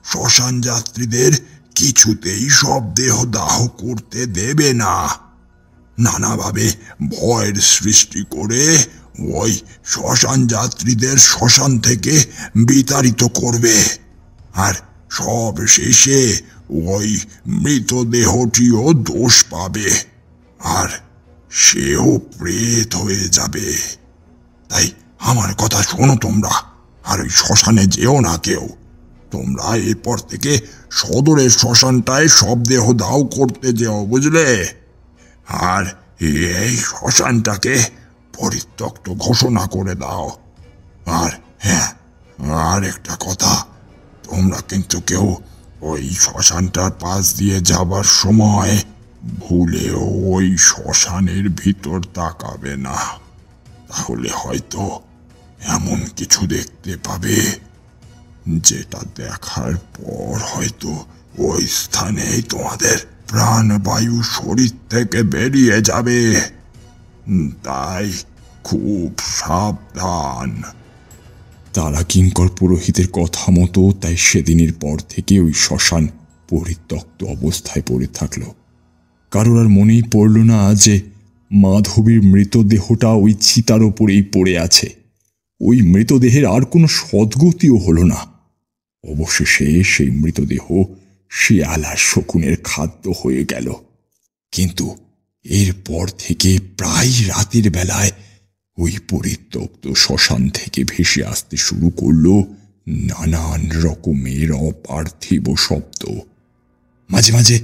শ্মশান যাত্রীদের কিছুতেই সব দেহ দাহ করতে দেবে না। নানাভাবে ভয়ের সৃষ্টি করে ওই শ্মশান যাত্রীদের শ্মশান থেকে বিতাড়িত করবে, আর সব শেষে ওই মৃতদেহটিও দোষ পাবে আর সেও প্রেত হয়ে যাবে। তাই আমার কথা শোনো তোমরা, আর ওই শ্মশানে যেও না কেউ। তোমরা এরপর থেকে সদরের শ্মশানটায় সব দেহ দাও করতে যেও, বুঝলে? আর এই শ্মশানটাকে পরিত্যক্ত ঘোষণা করে দাও। আর হ্যাঁ, আর একটা কথা, তোমরা কিন্তু কেউ ওই শ্মশানটার পাশ দিয়ে যাবার সময় ভুলেও ওই শ্মশানের ভিতর তাকাবে না, তাহলে হয়তো এমন কিছু দেখতে পাবে যেটা দেখার পর হয়তো ওই স্থানেই তোমাদের প্রাণবায়ু শরীর থেকে বেরিয়ে যাবে। তাই খুব সাবধান। তারা কিঙ্কর পুরোহিতের কথা মতো তাই সেদিনের পর থেকে ওই শ্মশান পরিত্যক্ত অবস্থায় পড়ে থাকলো। কারোর আর মনেই পড়ল না যে মাধবীর মৃতদেহটা ওই চিতার ওপরেই পড়ে আছে। ওই মৃতদেহের আর কোনো সদ্গতিও হলো না। অবশেষে সেই মৃতদেহ শিয়াল আর শকুনের খাদ্য হয়ে গেল। কিন্তু এরপর থেকে প্রায় রাতের বেলায় ওই পরিত্যক্ত শ্মশান থেকে ভেসে আসতে শুরু করলো নানান রকমের অপার্থিব শব্দ। মাঝে মাঝে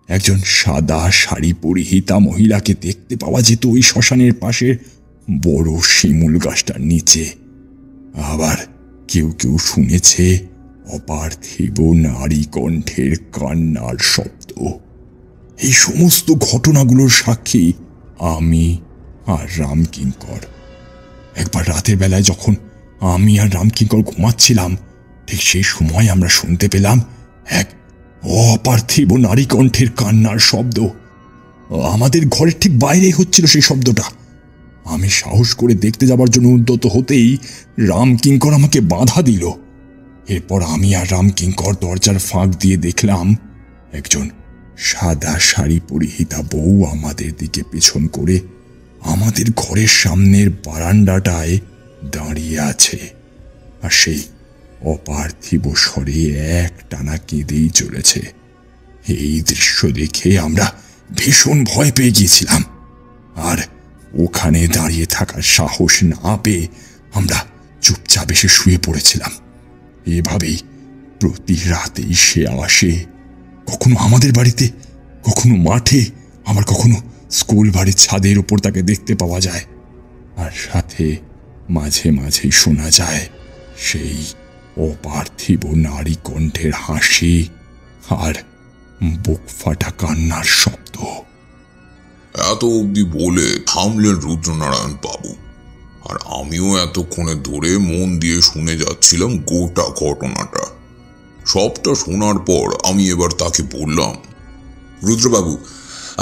একজন সাদা শাড়ি পরিহিতা মহিলাকে দেখতে পাওয়া যেত ওই শ্মশানের পাশের বড় শিমুল গাছটার নিচে। আবার কেউ কেউ শুনেছে অপার্থিব নারী কণ্ঠের কান্নার শব্দ। এই সমস্ত ঘটনাগুলোর সাক্ষী আমি আর রামকিঙ্কর। একবার রাতের বেলায় যখন আমি আর রামকিঙ্কর ঘুমাচ্ছিলাম, ঠিক সেই সময় আমরা শুনতে পেলাম এক অপার্থিব নারী কণ্ঠের কান্নার শব্দ। আমাদের ঘরের ঠিক বাইরেই হচ্ছিল সেই শব্দটা। আমি সাহস করে দেখতে যাবার জন্য উদ্যত হতেই রামকিঙ্কর আমাকে বাধা দিল। এরপর আমি আর রামকিঙ্কর দরজার ফাঁক দিয়ে দেখলাম একজন সাদা শাড়ি পরিহিতা বউ আমাদের দিকে পেছন করে আমাদের ঘরের সামনের বারান্দাটায় দাঁড়িয়ে আছে, আর সেই অপার্থিব স্বরে এক টানা কেঁদেই চলেছে। এই দৃশ্য দেখে আমরা ভীষণ ভয় পেয়ে গিয়েছিলাম, আর ওখানে দাঁড়িয়ে থাকার সাহস না পেয়ে আমরা চুপচাপ এসে শুয়ে পড়েছিলাম। এভাবেই প্রতি রাতেই সে আসে, কখনো আমাদের বাড়িতে, কখনো মাঠে, আবার কখনো স্কুল বাড়ির ছাদের উপর তাকে দেখতে পাওয়া যায়। আর সাথে মাঝে মাঝেই শোনা যায় সেই অপার্থিব নারী কণ্ঠের হাসি আর বুক ফাটা কান্নার শব্দ। এত অবধি বলে থামলেন রুদ্রনারায়ণ বাবু, আর আমিও এতক্ষণে ধরে মন দিয়ে শুনে যাচ্ছিলাম গোটা ঘটনাটা। সবটা শোনার পর আমি এবার তাকে বললাম, রুদ্রবাবু,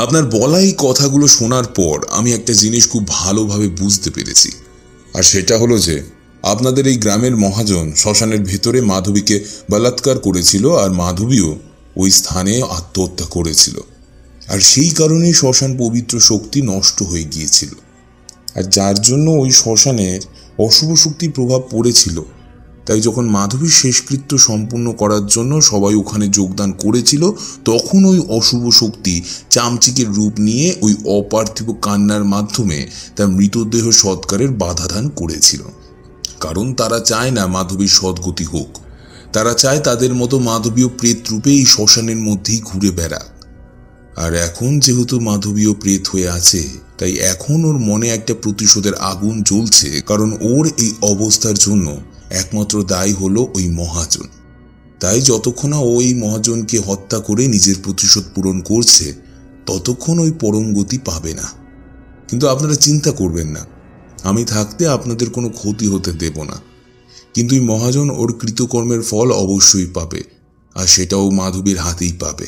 আপনার বলা এই কথাগুলো শোনার পর আমি একটা জিনিস খুব ভালোভাবে বুঝতে পেরেছি, আর সেটা হলো যে আপনাদের এই গ্রামের মহাজন শ্মশানের ভেতরে মাধবীকে বলাৎকার করেছিল, আর মাধবীও ওই স্থানে আত্মহত্যা করেছিল, আর সেই কারণেই শ্মশান পবিত্র শক্তি নষ্ট হয়ে গিয়েছিল, আর যার জন্য ওই শ্মশানের অশুভ শক্তির প্রভাব পড়েছিল। তাই যখন মাধবীর শেষকৃত্য সম্পূর্ণ করার জন্য সবাই ওখানে যোগদান করেছিল, তখন ওই অশুভ শক্তি চামচিকের রূপ নিয়ে ওই অপার্থিব কান্নার মাধ্যমে তার মৃতদেহ সৎকারের বাধাদান করেছিল। কারণ তারা চায় না মাধবীর সদ্গতি হোক, তারা চায় তাদের মতো মাধবীয় প্রেত রূপে এই শ্মশানের মধ্যেই ঘুরে বেড়াক। আর এখন যেহেতু মাধবীয় প্রেত হয়ে আছে, তাই এখন ওর মনে একটা প্রতিশোধের আগুন জ্বলছে, কারণ ওর এই অবস্থার জন্য একমাত্র দায়ী হলো ওই মহাজন। তাই যতক্ষণ না ওই মহাজনকে হত্যা করে নিজের প্রতিশোধ পূরণ করছে, ততক্ষণ ওই পরম গতি পাবে না। কিন্তু আপনারা চিন্তা করবেন না, আমি থাকতে আপনাদের কোনো ক্ষতি হতে দেব না। কিন্তু এই মহাজন ওর কৃতকর্মের ফল অবশ্যই পাবে, আর সেটাও মাধবীর হাতেই পাবে।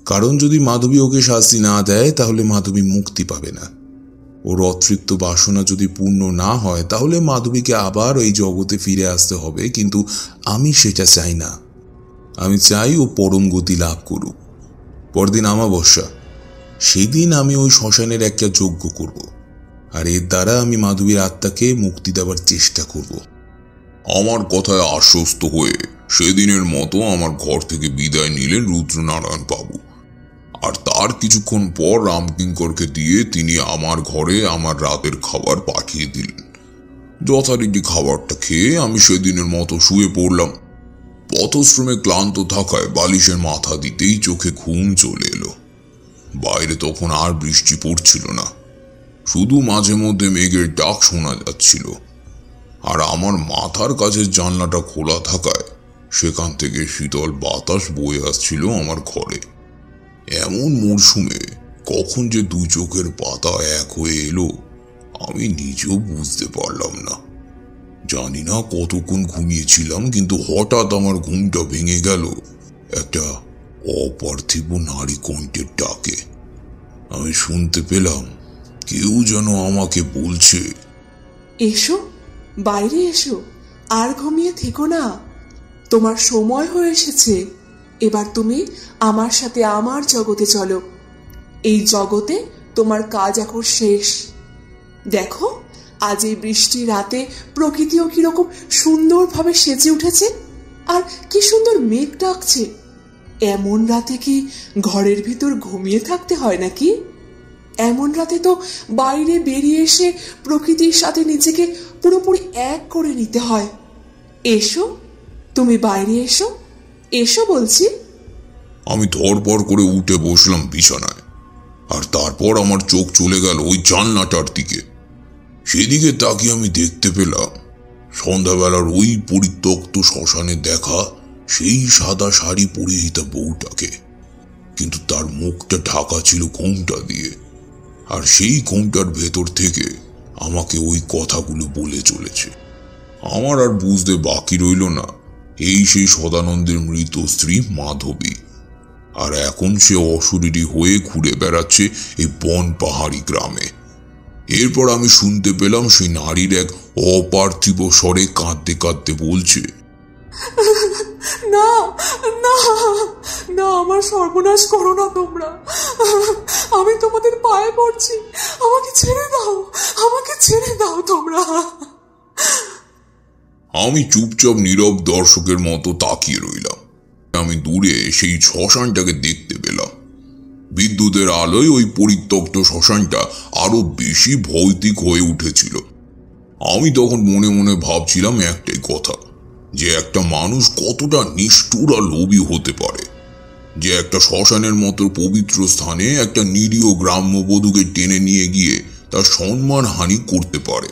কারণ যদি মাধবী ওকে শাস্তি না দেয়, তাহলে মাধবী মুক্তি পাবে না। ওর অতৃপ্ত বাসনা যদি পূর্ণ না হয়, তাহলে মাধবীকে আবার ওই জগতে ফিরে আসতে হবে। কিন্তু আমি সেটা চাই না। আমি চাই ও পরম গতি লাভ করুক। পরদিন আমাবস্যা, সেদিন আমি ওই শ্মশানের একটা যজ্ঞ করব, আর এর দ্বারা আমি মাধবীর আত্মাকে মুক্তি দেওয়ার চেষ্টা করব। আমার কথায় আশ্বস্ত হয়ে সেদিনের মতো আমার ঘর থেকে বিদায় নিলেন রুদ্রনারায়ণ বাবু। আর তার কিছুক্ষণ পর রামকিঙ্করকে দিয়ে তিনি আমার ঘরে আমার রাতের খাবার পাঠিয়ে দিলেন। যথারীতি খাবারটা খেয়ে আমি সেদিনের মতো শুয়ে পড়লাম। পথশ্রমে ক্লান্ত থাকায় বালিশের মাথা দিতেই চোখে ঘুম চলে এলো। বাইরে তখন আর বৃষ্টি পড়ছিল না, শুধু মাঝে মধ্যে মেঘের ডাক শোনা যাচ্ছিল। আর আমার মাথার কাছে জানলাটা খোলা থাকায় সেখান থেকে শীতল বাতাস বয়ে আসছিল আমার ঘরে। এমন মরশুমে কখন যে দুই চোখের পাতা এক হয়ে এলো আমি নিজেও বুঝতে পারলাম না। জানি না কতক্ষণ ঘুমিয়েছিলাম, কিন্তু হঠাৎ আমার ঘুমটা ভেঙে গেল একটা অপার্থিব নারী কণ্ঠের ডাকে। আমি শুনতে পেলাম কেউ যেন আমাকে বলছে, এসো, বাইরে এসো, আর ঘুমিয়ে থেকো না, তোমার সময় হয়ে এসেছে। এবার তুমি আমার সাথে আমার জগতে চলো। এই জগতে তোমার কাজ এখন শেষ। দেখো, আজ এই বৃষ্টি রাতে প্রকৃতিও কিরকম সুন্দরভাবে সেজে উঠেছে, আর কি সুন্দর মেঘ ডাকছে। এমন রাতে কি ঘরের ভিতর ঘুমিয়ে থাকতে হয় নাকি? এমন রাতে তো বাইরে বেরিয়ে এসে প্রকৃতির সাথে নিজেকে পুরোপুরি এক করে নিতে হয়। এসো, তুমি বাইরে এসো, এসো বলছি। আমি ধরপড় করে উঠে বসলাম বিছানায়, আর তারপর আমার চোখ চলে গেল ওই জানলাটার দিকে। সেদিকে তাকিয়ে আমি দেখতে পেলাম সন্ধ্যাবেলার ওই পরিত্যক্ত শ্মশানে দেখা সেই সাদা শাড়ি পরিহিতা বউটাকে, কিন্তু তার মুখটা ঢাকা ছিল ঘোমটা দিয়ে। আর সেই ঘোমটার ভেতর থেকে আমাকে ওই কথাগুলো বলে চলেছে। আমার আর বুঝতে বাকি রইল না, এই সেই সদানন্দের মৃত স্ত্রী মাধবী, আর এখন সে অশরীরী হয়ে ঘুরে বেড়াচ্ছে এই বন পাহাড়ি গ্রামে। এরপর আমি শুনতে পেলাম সেই নারীর এক অপার্থিব স্বরে কাঁদতে কাঁদতে বলছে, না না না, আমার সর্বনাশ করো না তোমরা, আমি তোমাদের পায়ে পড়ছি, আমাকে ছেড়ে দাও, আমাকে ছেড়ে দাও তোমরা। আমি চুপচাপ নীরব দর্শকের মতো তাকিয়ে রইলাম। আমি দূরে সেই শ্মশানটাকে দেখতে পেলাম। বিদ্যুতের আলোয় ওই পরিত্যক্ত শ্মশানটা আরো বেশি ভৌতিক হয়ে উঠেছিল। আমি তখন মনে মনে ভাবছিলাম একটাই কথা, যে একটা মানুষ কতটা নিষ্ঠুর আর লোভী হতে পারে, যে একটা শ্মশানের মতো পবিত্র স্থানে একটা নিরীহ গ্রাম্যবধূকে টেনে নিয়ে গিয়ে তার সম্মান হানি করতে পারে।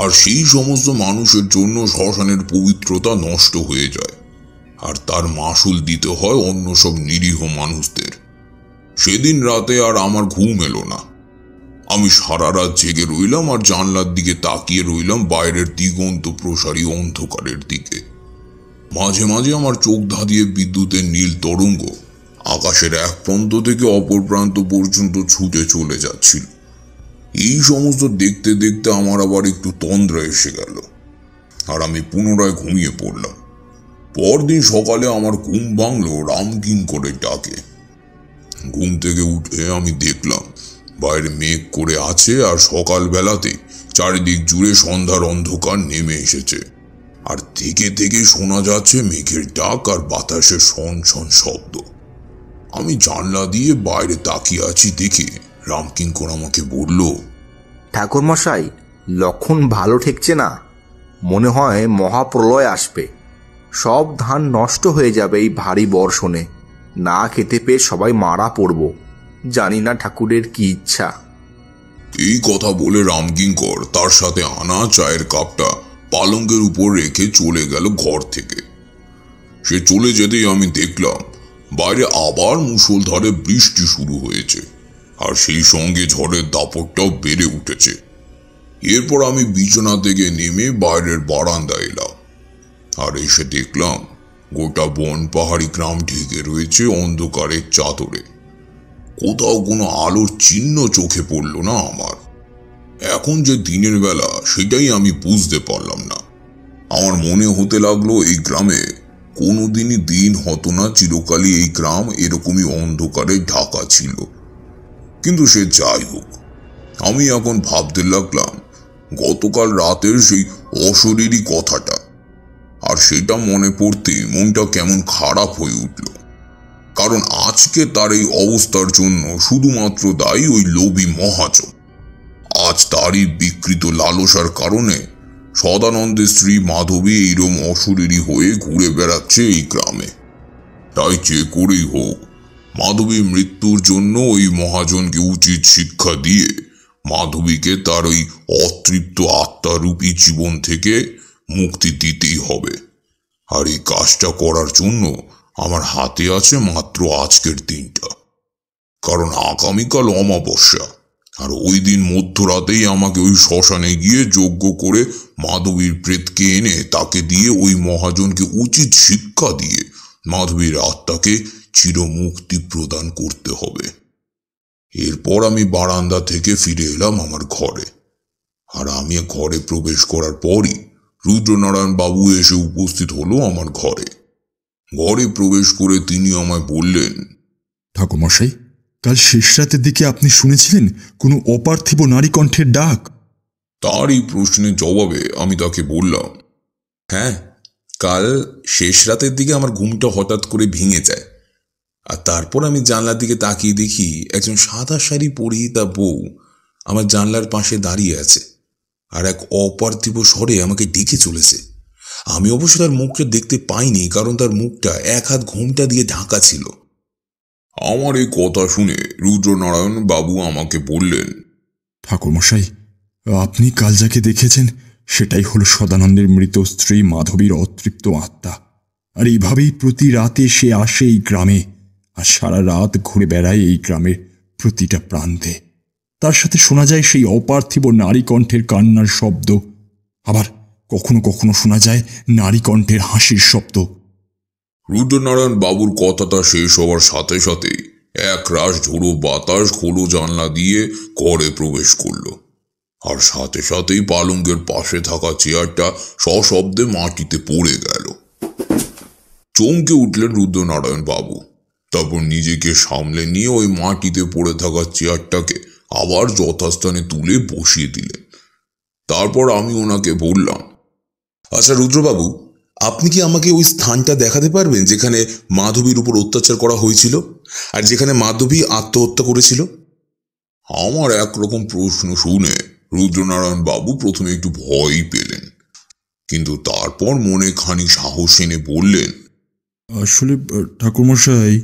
আর সেই সমস্ত মানুষের জন্য শ্মশানের পবিত্রতা নষ্ট হয়ে যায়, আর তার মাসুল দিতে হয় অন্য সব নিরীহ মানুষদের। সেদিন রাতে আর আমার ঘুম এলো না। আমি সারা রাত জেগে রইলাম আর জানলার দিকে তাকিয়ে রইলাম বাইরের দিগন্ত প্রসারী অন্ধকারের দিকে। মাঝে মাঝে আমার চোখ ধাঁধিয়ে বিদ্যুতের নীল তরঙ্গ আকাশের এক প্রান্ত থেকে অপর প্রান্ত পর্যন্ত ছুটে চলে যাচ্ছিল। এই সমস্ত দেখতে দেখতে আমার আবার একটু তন্দ্রা এসে গেল, আর আমি পুনরায় ঘুমিয়ে পড়লাম। পরদিন সকালে আমার ঘুম ভাঙল রামকিঙ্করের ডাকে। ঘুম থেকে উঠে আমি দেখলাম বাইরে মেঘ করে আছে, আর সকালবেলাতে চারিদিক জুড়ে সন্ধ্যার অন্ধকার নেমে এসেছে, আর থেকে থেকে শোনা যাচ্ছে মেঘের ডাক আর বাতাসের শন শন শব্দ। আমি জানলা দিয়ে বাইরে তাকিয়ে আছি দেখে রামকিঙ্কর আমাকে বলল, ঠাকুরমশাই, লক্ষণ ভালো ঠেকছে না। মনে হয় মহাপ্রলয় আসবে, সব ধান নষ্ট হয়ে যাবে এই ভারী বর্ষণে। না খেতে পেয়ে সবাই মারা পড়ব। জানি না ঠাকুরের কি ইচ্ছা। এই কথা বলে রামকিঙ্কর তার সাথে আনা চায়ের কাপটা পালঙ্কের উপর রেখে চলে গেল ঘর থেকে। সে চলে যেতেই আমি দেখলাম বাইরে আবার মুষলধারে বৃষ্টি শুরু হয়েছে, আর সেই সঙ্গে ঝড়ের দাপটটাও বেড়ে উঠেছে। এরপর আমি বিছানা থেকে নেমে বাইরের বারান্দায় এলাম, আর এসে দেখলাম গোটা বন পাহাড়ি গ্রাম ঢেকে রয়েছে অন্ধকারের চাদরে। কোথাও কোনো আলোর চিহ্ন চোখে পড়ল না আমার। এখন যে দিনের বেলা সেটাই আমি বুঝতে পারলাম না। আমার মনে হতে লাগলো এই গ্রামে কোনোদিনই দিন হতো না, চিরকালই এই গ্রাম এরকমই অন্ধকারে ঢাকা ছিল। কিন্তু সে যাই হোক, আমি এখন ভাবতে লাগলাম গতকাল রাতের সেই অশরীরী কথাটা, আর সেটা মনে পড়তে মনটা কেমন খারাপ হয়ে উঠল। কারণ আজকে তার এই অবস্থার জন্য শুধুমাত্র দায়ী ওই লোভী মহাজন। আজ তারই বিকৃত লালসার কারণে সদানন্দের স্ত্রী মাধবী এইরকম অশরীরী হয়ে ঘুরে বেড়াচ্ছে এই গ্রামে। তাই যে করেই হোক, মাধবীর মৃত্যুর জন্য ওই মহাজনকে উচিত শিক্ষা দিয়ে মাধবীকে তার ওই অতৃপ্ত আত্মারূপী জীবন থেকে মুক্তি দিতেই হবে। আর এই কাজটা করার জন্য আমার হাতে আছে মাত্র আজকের দিনটা। কারণ আগামীকাল অমাবস্যা, আর ওই দিন মধ্যরাতেই আমাকে ওই শ্মশানে গিয়ে যজ্ঞ করে মাধবীর প্রেতকে এনে তাকে দিয়ে ওই মহাজনকে উচিত শিক্ষা দিয়ে মাধবীর আত্মাকে চিরমুক্তি প্রদান করতে হবে। এরপর আমি বারান্দা থেকে ফিরে এলাম আমার ঘরে। আর আমি ঘরে প্রবেশ করার পরই রুদ্রনারায়ণ বাবু এসে উপস্থিত হলো আমার ঘরে। ঘরে প্রবেশ করে তিনি আমায় বললেন, ঠাকুরমশাই, কাল শেষ রাতের দিকে আপনি শুনেছিলেন কোনো অপার্থিব নারী কণ্ঠের ডাক? তার এই প্রশ্নের জবাবে আমি তাকে বললাম, হ্যাঁ, কাল শেষ রাতের দিকে আমার ঘুমটা হঠাৎ করে ভেঙে যায়। আর তারপর আমি জানলার দিকে তাকিয়ে দেখি একজন সাদা শাড়ি পরিহিতা বউ আমার জানলার পাশে দাঁড়িয়ে আছে, আর এক অপার্থিব স্বরে আমাকে ডেকে চলেছে। আমি অবশ্য তার মুখটা দেখতে পাইনি, কারণ তার মুখটা এক হাত ঘোমটা দিয়ে ঢাকা ছিল। আমার এই কথা শুনে রুদ্রনারায়ণ বাবু আমাকে বললেন, ঠাকুরমশাই, আপনি কাল যাকে দেখেছেন সেটাই হলো সদানন্দের মৃত স্ত্রী মাধবীর অতৃপ্ত আত্মা। আর এইভাবেই প্রতি রাতে সে আসে এই গ্রামে, আর সারা রাত ঘুরে বেড়ায় এই গ্রামের প্রতিটা প্রান্তে। তার সাথে শোনা যায় সেই অপার্থিব নারী কণ্ঠের কান্নার শব্দ, আবার কখনো কখনো শোনা যায় নারী কণ্ঠের হাসির শব্দ। রুদ্রনারায়ণ বাবুর কথাটা শেষ হওয়ার সাথে সাথেই এক রাশ ঝোড়ো বাতাস খোলো জানলা দিয়ে ঘরে প্রবেশ করল, আর সাথে সাথেই পালঙ্কের পাশে থাকা চেয়ারটা সশব্দে মাটিতে পড়ে গেল। চমকে উঠলেন রুদ্রনারায়ণ বাবু। তারপর নিজেকে সামলে নিয়ে ওই মাটিতে পড়ে থাকা চেয়ারটাকে আবার যথাস্থানে তুলে বসিয়ে দিলেন। তারপর আমি ওনাকে বললাম, আচ্ছা রুদ্রবাবু, আপনি কি আমাকে ওই স্থানটা দেখাতে পারবেন যেখানে মাধবীর উপর অত্যাচার করা হয়েছিল, আর যেখানে মাধবী আত্মহত্যা করেছিল? আমার একরকম প্রশ্ন শুনে রুদ্রনারায়ণ বাবু প্রথমে একটু ভয়ই পেলেন, কিন্তু তারপর মনে খানি সাহস এনে বললেন, আসলে ঠাকুরমশাই,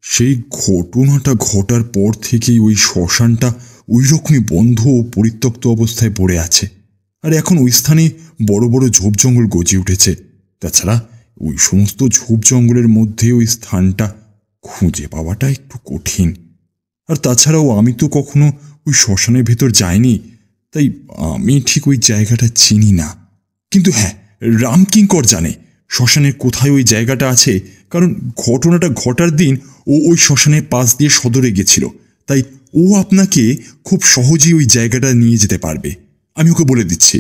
সেই ঘটনাটা ঘটার পর থেকেই ওই শ্মশানটা ওই রকমই বন্ধ ও পরিত্যক্ত অবস্থায় পড়ে আছে। আর এখন ওই স্থানে বড় বড় ঝোপ জঙ্গল গজে উঠেছে। তাছাড়া ওই সমস্ত ঝোপ জঙ্গলের মধ্যে ওই স্থানটা খুঁজে পাওয়াটা একটু কঠিন। আর তাছাড়াও আমি তো কখনো ওই শ্মশানের ভেতর যাইনি, তাই আমি ঠিক ওই জায়গাটা চিনি না। কিন্তু হ্যাঁ, রামকিঙ্কর জানে শ্মশানের কোথায় ওই জায়গাটা আছে, কারণ ঘটনাটা ঘটার দিন ও ওই শ্মশানের পাশ দিয়ে সদরে গেছিল। তাই ও আপনাকে খুব সহজেই ওই জায়গাটা নিয়ে যেতে পারবে, আমি ওকে বলে দিচ্ছি।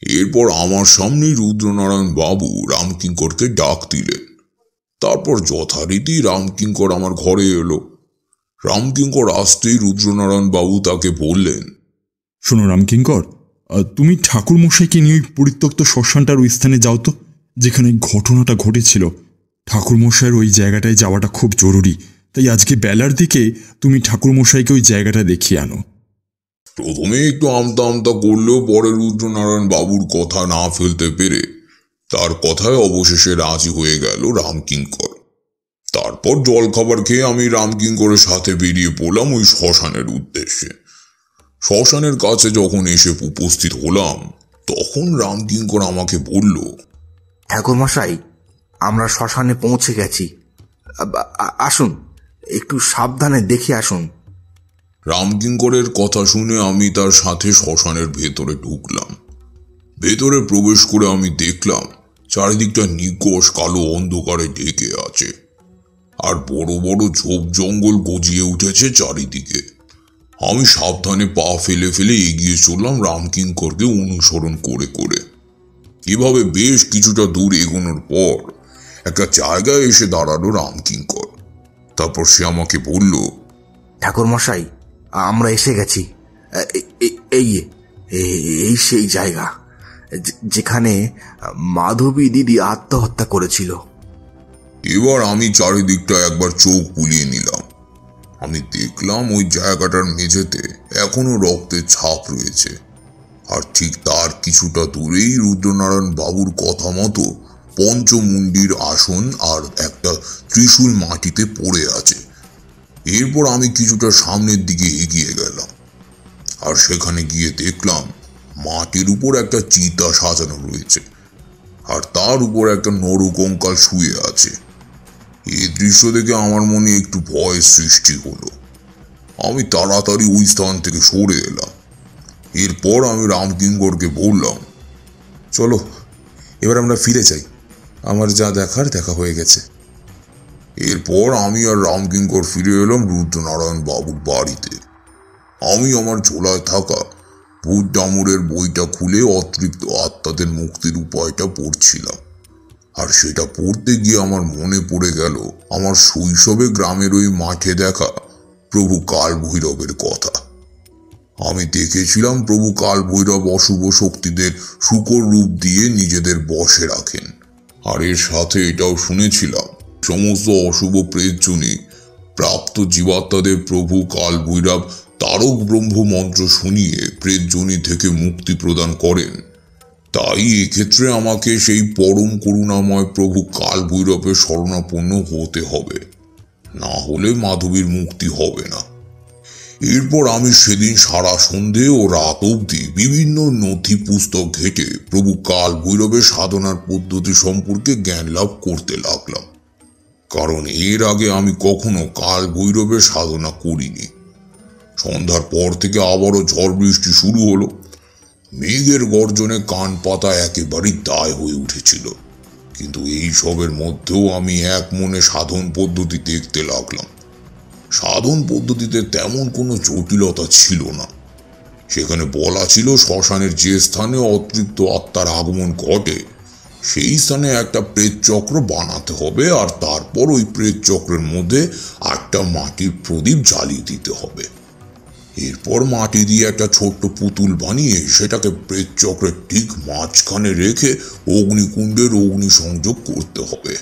এরপর আমার সামনেই রুদ্রনারায়ণ বাবু রামকিঙ্করকে ডাক দিলেন। তারপর যথারীতি রামকিঙ্কর আমার ঘরে এলো। রামকিঙ্কর আসতেই রুদ্রনারায়ণ বাবু তাকে বললেন, শোনো রামকিঙ্কর, তুমি ঠাকুরমশাইকে নিয়ে ওই পরিত্যক্ত শ্মশানটার ওই স্থানে যাও তো, যেখানে ঘটনাটা ঘটেছিল। ঠাকুরমশাইয়ের ওই জায়গাটায় যাওয়াটা খুব জরুরি, তাই আজকে বেলার দিকে তুমি ঠাকুরমশাইকে ওই জায়গাটা দেখিয়ে আনো। প্রথমে একটু আমতা আমতা করলেও পরে রুদ্রনারায়ণ বাবুর কথা না ফেলতে পেরে তার কথায় অবশেষে রাজি হয়ে গেল রামকিঙ্কর। তারপর জলখাবার খেয়ে আমি রামকিঙ্করের সাথে বেরিয়ে পড়লাম ওই শ্মশানের উদ্দেশ্যে। শ্মশানের কাছে যখন এসে উপস্থিত হলাম, তখন রামকিঙ্কর আমাকে বলল, ঠাকুরমশাই, আমরা শ্মশানে পৌঁছে গেছি। আসুন, একটু সাবধানে দেখে আসুন। রামকিঙ্করের কথা শুনে আমি তার সাথে শ্মশানের ভেতরে ঢুকলাম। ভেতরে প্রবেশ করে আমি দেখলাম চারিদিকটা নিকষ কালো অন্ধকারে ঢেকে আছে, আর বড় বড় ঝোপ জঙ্গল গজিয়ে উঠেছে চারিদিকে। আমি সাবধানে পা ফেলে ফেলে এগিয়ে চললাম রামকিঙ্করকে অনুসরণ করে করে। এভাবে বেশ কিছুটা দূর এগোনোর পর একটা জায়গায় এসে দাঁড়ালো রামকিঙ্কর। তারপর সে আমাকে বলল, ঠাকুরমশাই, আমরা এসে গেছি। এই এই সেই জায়গা যেখানে মাধবী দিদি আত্মহত্যা করেছিল। এবার আমি চারিদিকটা একবার চোখ বুলিয়ে নিলাম। আমি দেখলাম ওই জায়গাটার মেঝেতে এখনো রক্তের ছাপ রয়েছে, আর ঠিক তার কিছুটা দূরেই রুদ্রনারায়ণ বাবুর কথা মতো পঞ্চমুণ্ডির আসন আর একটা ত্রিশূল মাটিতে পড়ে আছে। এরপর আমি কিছুটা সামনের দিকে এগিয়ে গেলাম, আর সেখানে গিয়ে দেখলাম মাটির উপর একটা চিতা সাজানো রয়েছে, আর তার উপর একটা নরকঙ্কাল শুয়ে আছে। এই দৃশ্য দেখে আমার মনে একটু ভয়ের সৃষ্টি হলো। আমি তাড়াতাড়ি ওই স্থান থেকে সরে এলাম। এরপর আমি রামকিঙ্করকে বললাম, চলো এবার আমরা ফিরে যাই, আমার যা দেখার দেখা হয়ে গেছে। এরপর আমি আর রামকিঙ্কর ফিরে এলাম রুদ্রনারায়ণ বাবুর বাড়িতে। আমি আমার ঝোলায় থাকা ভূত ডামুরের বইটা খুলে অতৃপ্ত আত্মাদের মুক্তির উপায়টা পড়ছিলাম, আর সেটা পড়তে গিয়ে আমার মনে পড়ে গেল আমার শৈশবে গ্রামের ওই মাঠে দেখা প্রভু কাল ভৈরবের কথা। আমি দেখেছিলাম প্রভু কাল ভৈরব অশুভ শক্তিদের শূকর রূপ দিয়ে নিজেদের বশে রাখেন, আর এর সাথে এটাও শুনেছিলাম সমস্ত অশুভ প্রেতজনী প্রাপ্ত জীবাত্মাদের প্রভু কাল ভৈরব তারক ব্রহ্ম মন্ত্র শুনিয়ে প্রেতজনী থেকে মুক্তি প্রদান করেন। তাই এক্ষেত্রে আমাকে সেই পরম করুণাময় প্রভু কাল ভৈরবের শরণাপন্ন হতে হবে, না হলে মাধবীর মুক্তি হবে না। এরপর আমি সেদিন সারা সন্ধে ও রাত অবধি বিভিন্ন নথি পুস্তক ঘেঁটে প্রভু কাল ভৈরবের সাধনার পদ্ধতি সম্পর্কে জ্ঞান লাভ করতে লাগলাম, কারণ এর আগে আমি কখনো কাল ভৈরবের সাধনা করিনি। সন্ধ্যার পর থেকে আবারও ঝড় বৃষ্টি শুরু হলো। মেঘের গর্জনে কান পাতা একেবারেই দায় হয়ে উঠেছিল, কিন্তু এই সবের মধ্যেও আমি এক মনে সাধন পদ্ধতি দেখতে লাগলাম। সাধন পদ্ধতিতে তেমন কোনো জটিলতা ছিল না। সেখানে বলা ছিল শ্মশানের যে স্থানে অতৃপ্ত আত্মার আগমন ঘটে সেই স্থানে একটা প্রেত চক্র বানাতে হবে, আর তারপর ওই প্রেত চক্রের মধ্যে 8টা মাটির প্রদীপ জ্বালিয়ে দিতে হবে। এরপর মাটি দিয়ে একটা ছোট্ট পুতুল বানিয়ে সেটাকে প্রেত চক্রের ঠিক মাঝখানে রেখে অগ্নিকুণ্ডের অগ্নি সংযোগ করতে হবে।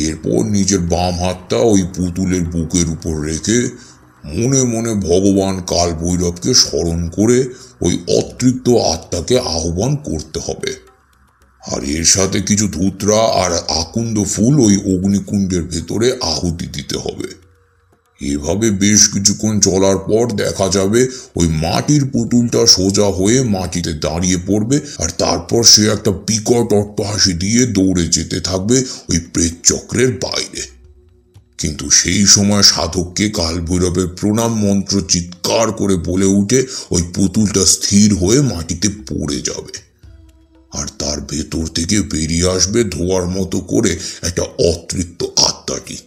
এরপর নিজের বাম হাতটা ওই পুতুলের বুকের উপর রেখে মনে মনে ভগবান কাল ভৈরবকে স্মরণ করে ওই অতৃপ্ত আত্মাকে আহ্বান করতে হবে, আর এর সাথে কিছু ধূতরা আর আকুন্দ ফুল ওই অগ্নিকুণ্ডের ভেতরে আহুতি দিতে হবে। এভাবে বেশ কিছুক্ষণ চলার পর দেখা যাবে ওই মাটির পুতুলটা সোজা হয়ে মাটিতে দাঁড়িয়ে পড়বে, আর তারপর সে একটা বিকট অট্টহাসি দিয়ে দৌড়ে যেতে থাকবে ওই প্রেত চক্রের বাইরে। কিন্তু সেই সময় সাধককে কাল ভৈরবের প্রণাম মন্ত্র চিৎকার করে বলে উঠে ওই পুতুলটা স্থির হয়ে মাটিতে পড়ে যাবে, আর তার ভেতর থেকে বেরিয়ে আসবে ধোয়ার মতো করে একটা অতৃপ্ত আত্মাটি।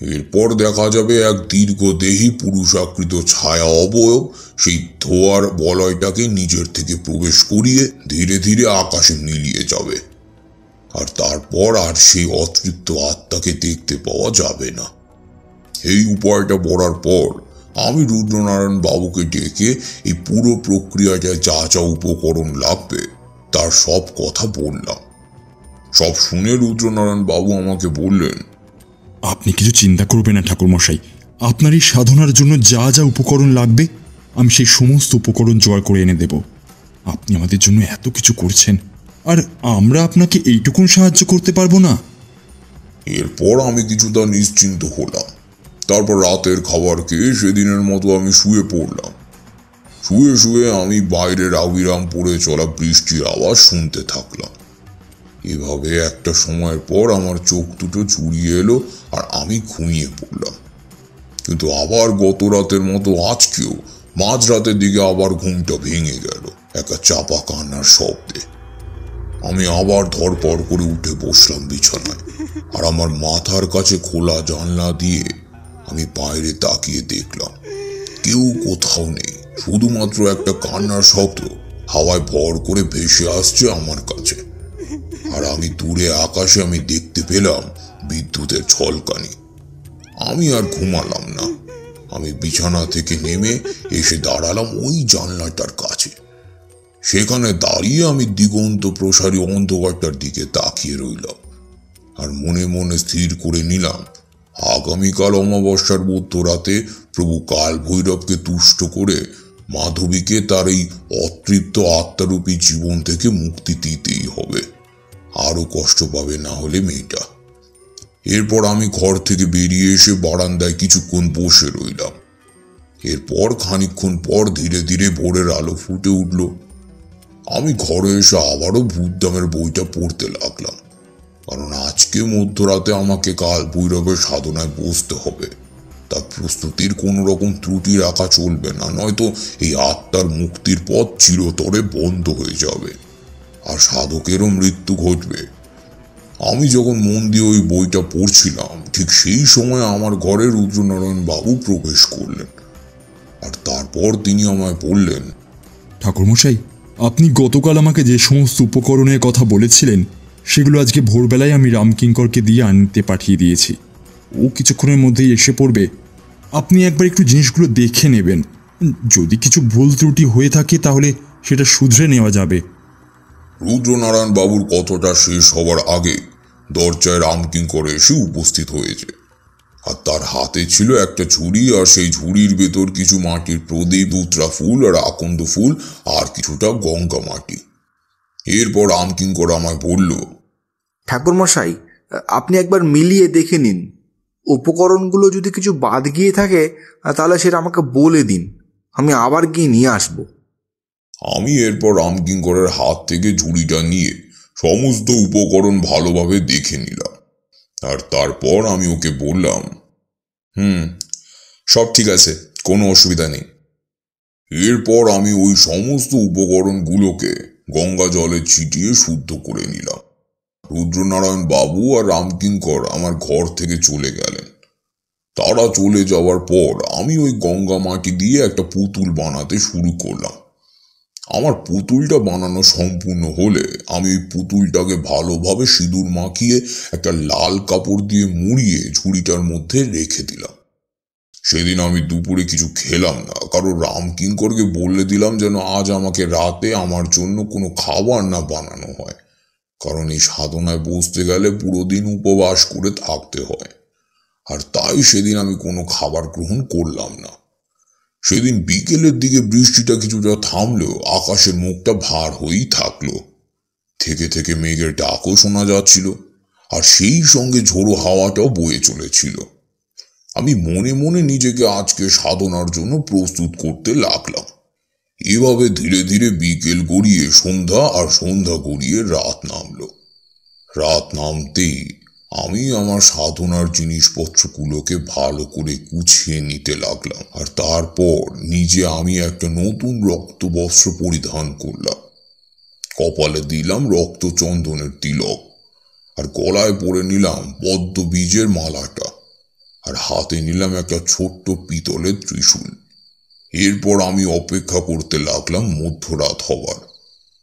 এরপর দেখা যাবে এক দীর্ঘদেহী পুরুষাকৃত ছায়া অবয়ব সেই ধোয়ার বলয়টাকে নিজের থেকে প্রবেশ করিয়ে ধীরে ধীরে আকাশে মিলিয়ে যাবে, আর তারপর আর সেই অতৃপ্ত আত্মাকে দেখতে পাওয়া যাবে না। এই উপায়টা পড়ার পর আমি রুদ্রনারায়ণ বাবুকে ডেকে এই পুরো প্রক্রিয়াটায় যা যা উপকরণ লাগবে তার সব কথা বললাম। সব শুনে রুদ্রনারায়ণ বাবু আমাকে বললেন, আপনি কিছু চিন্তা করবেন না ঠাকুরমশাই, আপনার এই সাধনার জন্য যা যা উপকরণ লাগবে আমি সেই সমস্ত উপকরণ জোগাড় করে এনে দেব। আপনি আমাদের জন্য এত কিছু করছেন, আর আমরা আপনাকে এইটুকুন সাহায্য করতে পারবো না? এরপর আমি কিছুটা নিশ্চিন্ত হলাম। তারপর রাতের খাবার খেয়ে সেদিনের মতো আমি শুয়ে পড়লাম। শুয়ে শুয়ে আমি বাইরের আবিরাম পড়ে চলা বৃষ্টির আওয়াজ শুনতে থাকলাম। এভাবে একটা সময়ের পর আমার চোখ দুটো জুড়িয়ে এলো আর আমি ঘুমিয়ে পড়লাম। কিন্তু আবার গত রাতের মতো আজকেও মাঝরাতের দিকে আবার ঘুমটা ভেঙে গেল একটা চাপা কান্নার শব্দে। আমি আবার ধরপড় করে উঠে বসলাম বিছানায়, আর আমার মাথার কাছে খোলা জানলা দিয়ে আমি বাইরে তাকিয়ে দেখলাম কেউ কোথাও নেই, শুধুমাত্র একটা কান্নার শব্দ হাওয়ায় ভর করে ভেসে আসছে আমার কাছে। আর আমি দূরে আকাশে আমি দেখতে পেলাম বিদ্যুতের ঝলকানি। আমি আর ঘুমালাম না, আমি বিছানা থেকে নেমে এসে দাঁড়ালাম ওই জানলাটার কাছে। সেখানে দাঁড়িয়ে আমি দিগন্ত প্রসারী অন্ধকারটার দিকে তাকিয়ে রইলাম আর মনে মনে স্থির করে নিলাম আগামীকাল অমাবস্যার মধ্যরাতে প্রভু কাল ভৈরবকে তুষ্ট করে মাধবীকে তার এই অতৃপ্ত আত্মারূপী জীবন থেকে মুক্তি দিতেই হবে, আরো কষ্ট পাবে না হলে মেয়েটা। এরপর আমি ঘর থেকে বেরিয়ে এসে বারান্দায় কিছুক্ষণ বসে রইলাম। এরপর খানিকক্ষণ পর ধীরে ধীরে ভোরের আলো ফুটে উঠল। আমি ঘরে এসে আবারও ভূতদামের বইটা পড়তে লাগলাম, কারণ আজকে মধ্যরাতে আমাকে কাল ভৈরবের সাধনায় বসতে হবে। তার প্রস্তুতির কোনো রকম ত্রুটি রাখা চলবে না, নয়তো এই আত্মার মুক্তির পথ চিরতরে বন্ধ হয়ে যাবে আর সাধকেরও মৃত্যু ঘটবে। আমি যখন মন দিয়ে ওই বইটা পড়ছিলাম, ঠিক সেই সময় আমার ঘরে রুদ্রনারায়ণ বাবু প্রবেশ করলেন। আর তারপর তিনি আমায় বললেন, ঠাকুরমশাই, আপনি গতকাল আমাকে যে সমস্ত উপকরণের কথা বলেছিলেন সেগুলো আজকে ভোরবেলায় আমি রামকিঙ্করকে দিয়ে আনতে পাঠিয়ে দিয়েছি। ও কিছুক্ষণের মধ্যেই এসে পড়বে। আপনি একবার একটু জিনিসগুলো দেখে নেবেন। যদি কিছু ভুল ত্রুটি হয়ে থাকে তাহলে সেটা শুধরে নেওয়া যাবে। রুদ্রনারায়ণ বাবুর কথাটা শেষ হবার আগে দরজায় রামকিঙ্কর এসে উপস্থিত হয়েছে। আর তার হাতে ছিল একটা ঝুড়ি, আর সেই ঝুড়ির ভেতর কিছু মাটির প্রদীপ, দুত্রা ফুল আর আকন্দ ফুল আর কিছুটা গঙ্গা মাটি। এরপর রামকিঙ্কর আমায় বলল, ঠাকুরমশাই, আপনি একবার মিলিয়ে দেখে নিন। উপকরণগুলো যদি কিছু বাদ গিয়ে থাকে তাহলে সেটা আমাকে বলে দিন, আমি আবার গিয়ে নিয়ে আসব। আমি এরপর রামকিঙ্করের হাত থেকে ঝুড়িটা নিয়ে সমস্ত উপকরণ ভালোভাবে দেখে নিলাম। আর তারপর আমি ওকে বললাম, সব ঠিক আছে, কোনো অসুবিধা নেই। এরপর আমি ওই সমস্ত উপকরণগুলোকে গঙ্গা জলে ছিটিয়ে শুদ্ধ করে নিলাম। রুদ্রনারায়ণ বাবু আর রামকিঙ্কর আমার ঘর থেকে চলে গেলেন। তারা চলে যাওয়ার পর আমি ওই গঙ্গা মাটি দিয়ে একটা পুতুল বানাতে শুরু করলাম। আমার পুতুলটা বানানো সম্পূর্ণ হলে আমি ওই পুতুলটাকে ভালোভাবে সিঁদুর মাখিয়ে একটা লাল কাপড় দিয়ে মুড়িয়ে ঝুড়িটার মধ্যে রেখে দিলাম। সেদিন আমি দুপুরে কিছু খেলাম না, কারণ রামকিঙ্করকে বলে দিলাম যেন আজ আমাকে রাতে আমার জন্য কোনো খাবার না বানানো হয়, কারণ এই সাধনায় বসতে গেলে পুরো দিন উপবাস করে থাকতে হয়। আর তাই সেদিন আমি কোনো খাবার গ্রহণ করলাম না। সেদিন বিকেলের দিকে বৃষ্টিটা কিছুটা থামলেও আকাশের মুখটা ভার হয়েই থাকলো। থেকে থেকে মেঘের ডাকও শোনা যাচ্ছিল, আর সেই সঙ্গে ঝোড়ো হাওয়াটাও বয়ে চলেছিল। আমি মনে মনে নিজেকে আজকে সাধনার জন্য প্রস্তুত করতে লাগলাম। এভাবে ধীরে ধীরে বিকেল গড়িয়ে সন্ধ্যা, আর সন্ধ্যা গড়িয়ে রাত নামলো। রাত নামতেই আমি আমার সাধনার জিনিসপত্রগুলোকে ভালো করে গুছিয়ে নিতে লাগলাম। আর তারপর নিজে আমি একটা নতুন রক্তবস্ত্র পরিধান করলাম। কপালে দিলাম রক্ত চন্দনের তিলক, আর গলায় পরে নিলাম পদ্ম বীজের মালাটা, আর হাতে নিলাম একটা ছোট্ট পিতলের ত্রিশূল। এরপর আমি অপেক্ষা করতে লাগলাম মধ্যরাত হবার,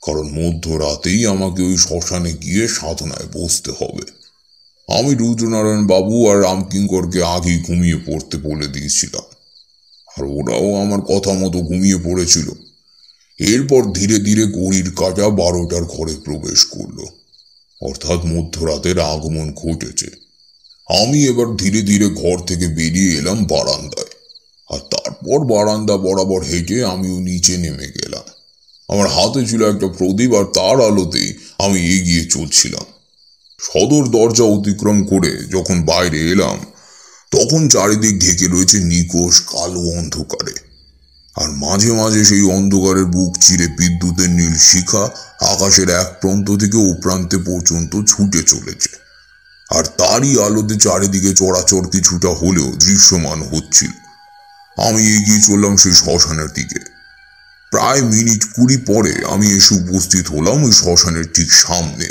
কারণ মধ্যরাতেই আমাকে ওই শ্মশানে গিয়ে সাধনায় বসতে হবে। আমি রুদ্রনারায়ণ বাবু আর রামকিঙ্করকে আগেই ঘুমিয়ে পড়তে বলে দিয়েছিলাম, আর ওরাও আমার কথা মতো ঘুমিয়ে পড়েছিল। এরপর ধীরে ধীরে ঘড়ির কাঁটা 12টার ঘরে প্রবেশ করলো, অর্থাৎ মধ্যরাতের আগমন ঘটেছে। আমি এবার ধীরে ধীরে ঘর থেকে বেরিয়ে এলাম বারান্দায়, আর তারপর বারান্দা বরাবর হেঁটে আমিও নিচে নেমে গেলাম। আমার হাতে ছিল একটা প্রদীপ, আর তার আলোতেই আমি এগিয়ে চলছিলাম। সদর দরজা অতিক্রম করে যখন বাইরে এলাম, তখন চারিদিক ঢেকে রয়েছে নিকোষ কালো অন্ধকারে, আর মাঝে মাঝে সেই অন্ধকারের বুক চিরে বিদ্যুতের নীল শিখা আকাশের এক প্রান্ত থেকে ও প্রান্তে পর্যন্ত ছুটে চলেছে। আর তারই আলোতে চারিদিকে চড়াচড় কিছুটা হলেও দৃশ্যমান হচ্ছিল। আমি এগিয়ে চললাম সেই শ্মশানের দিকে। প্রায় মিনিট 20 পরে আমি এসে উপস্থিত হলাম ওই শ্মশানের ঠিক সামনে।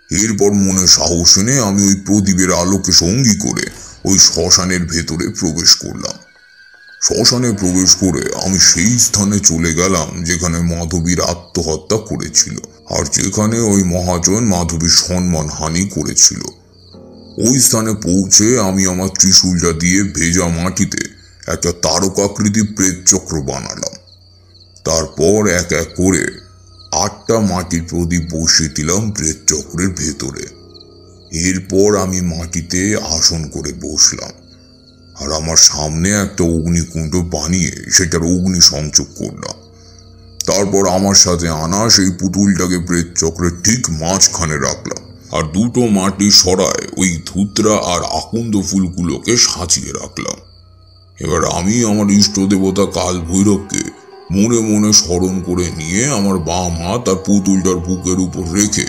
এরপর মনে সাহস এনে আমি ওই প্রদীপের আলোকে সঙ্গী করে ওই শ্মশানের ভেতরে প্রবেশ করলাম। শ্মশানে প্রবেশ করে আমি সেই স্থানে চলে গেলাম যেখানে মাধবীর আত্মহত্যা করেছিল, আর যেখানে ওই মহাজন মাধবীর সম্মান হানি করেছিল। ওই স্থানে পৌঁছে আমি আমার ত্রিশূলটা দিয়ে ভেজা মাটিতে একটা তারকাকৃতি প্রেত চক্র বানালাম। তারপর এক এক করে 8টা মাটির প্রদীপ বসিয়ে দিলাম প্রেত চক্রের ভেতরে। এরপর আমি মাটিতে আসন করে বসলাম, আর আমার সামনে একটা অগ্নিকুণ্ড বানিয়ে সেটার অগ্নি সংযোগ করলাম। তারপর আমার সাথে আনা সেই পুতুলটাকে প্রেত চক্রের ঠিক মাঝখানে রাখলাম, আর 2টো মাটি সরায় ওই ধুতরা আর আকন্দ ফুলগুলোকে সাজিয়ে রাখলাম। এবার আমি আমার ইষ্ট দেবতা কাল ভৈরবকে মনে মনে স্মরণ করে নিয়ে আমার বাম হাত আর পুতুলটার বুকের উপর রেখে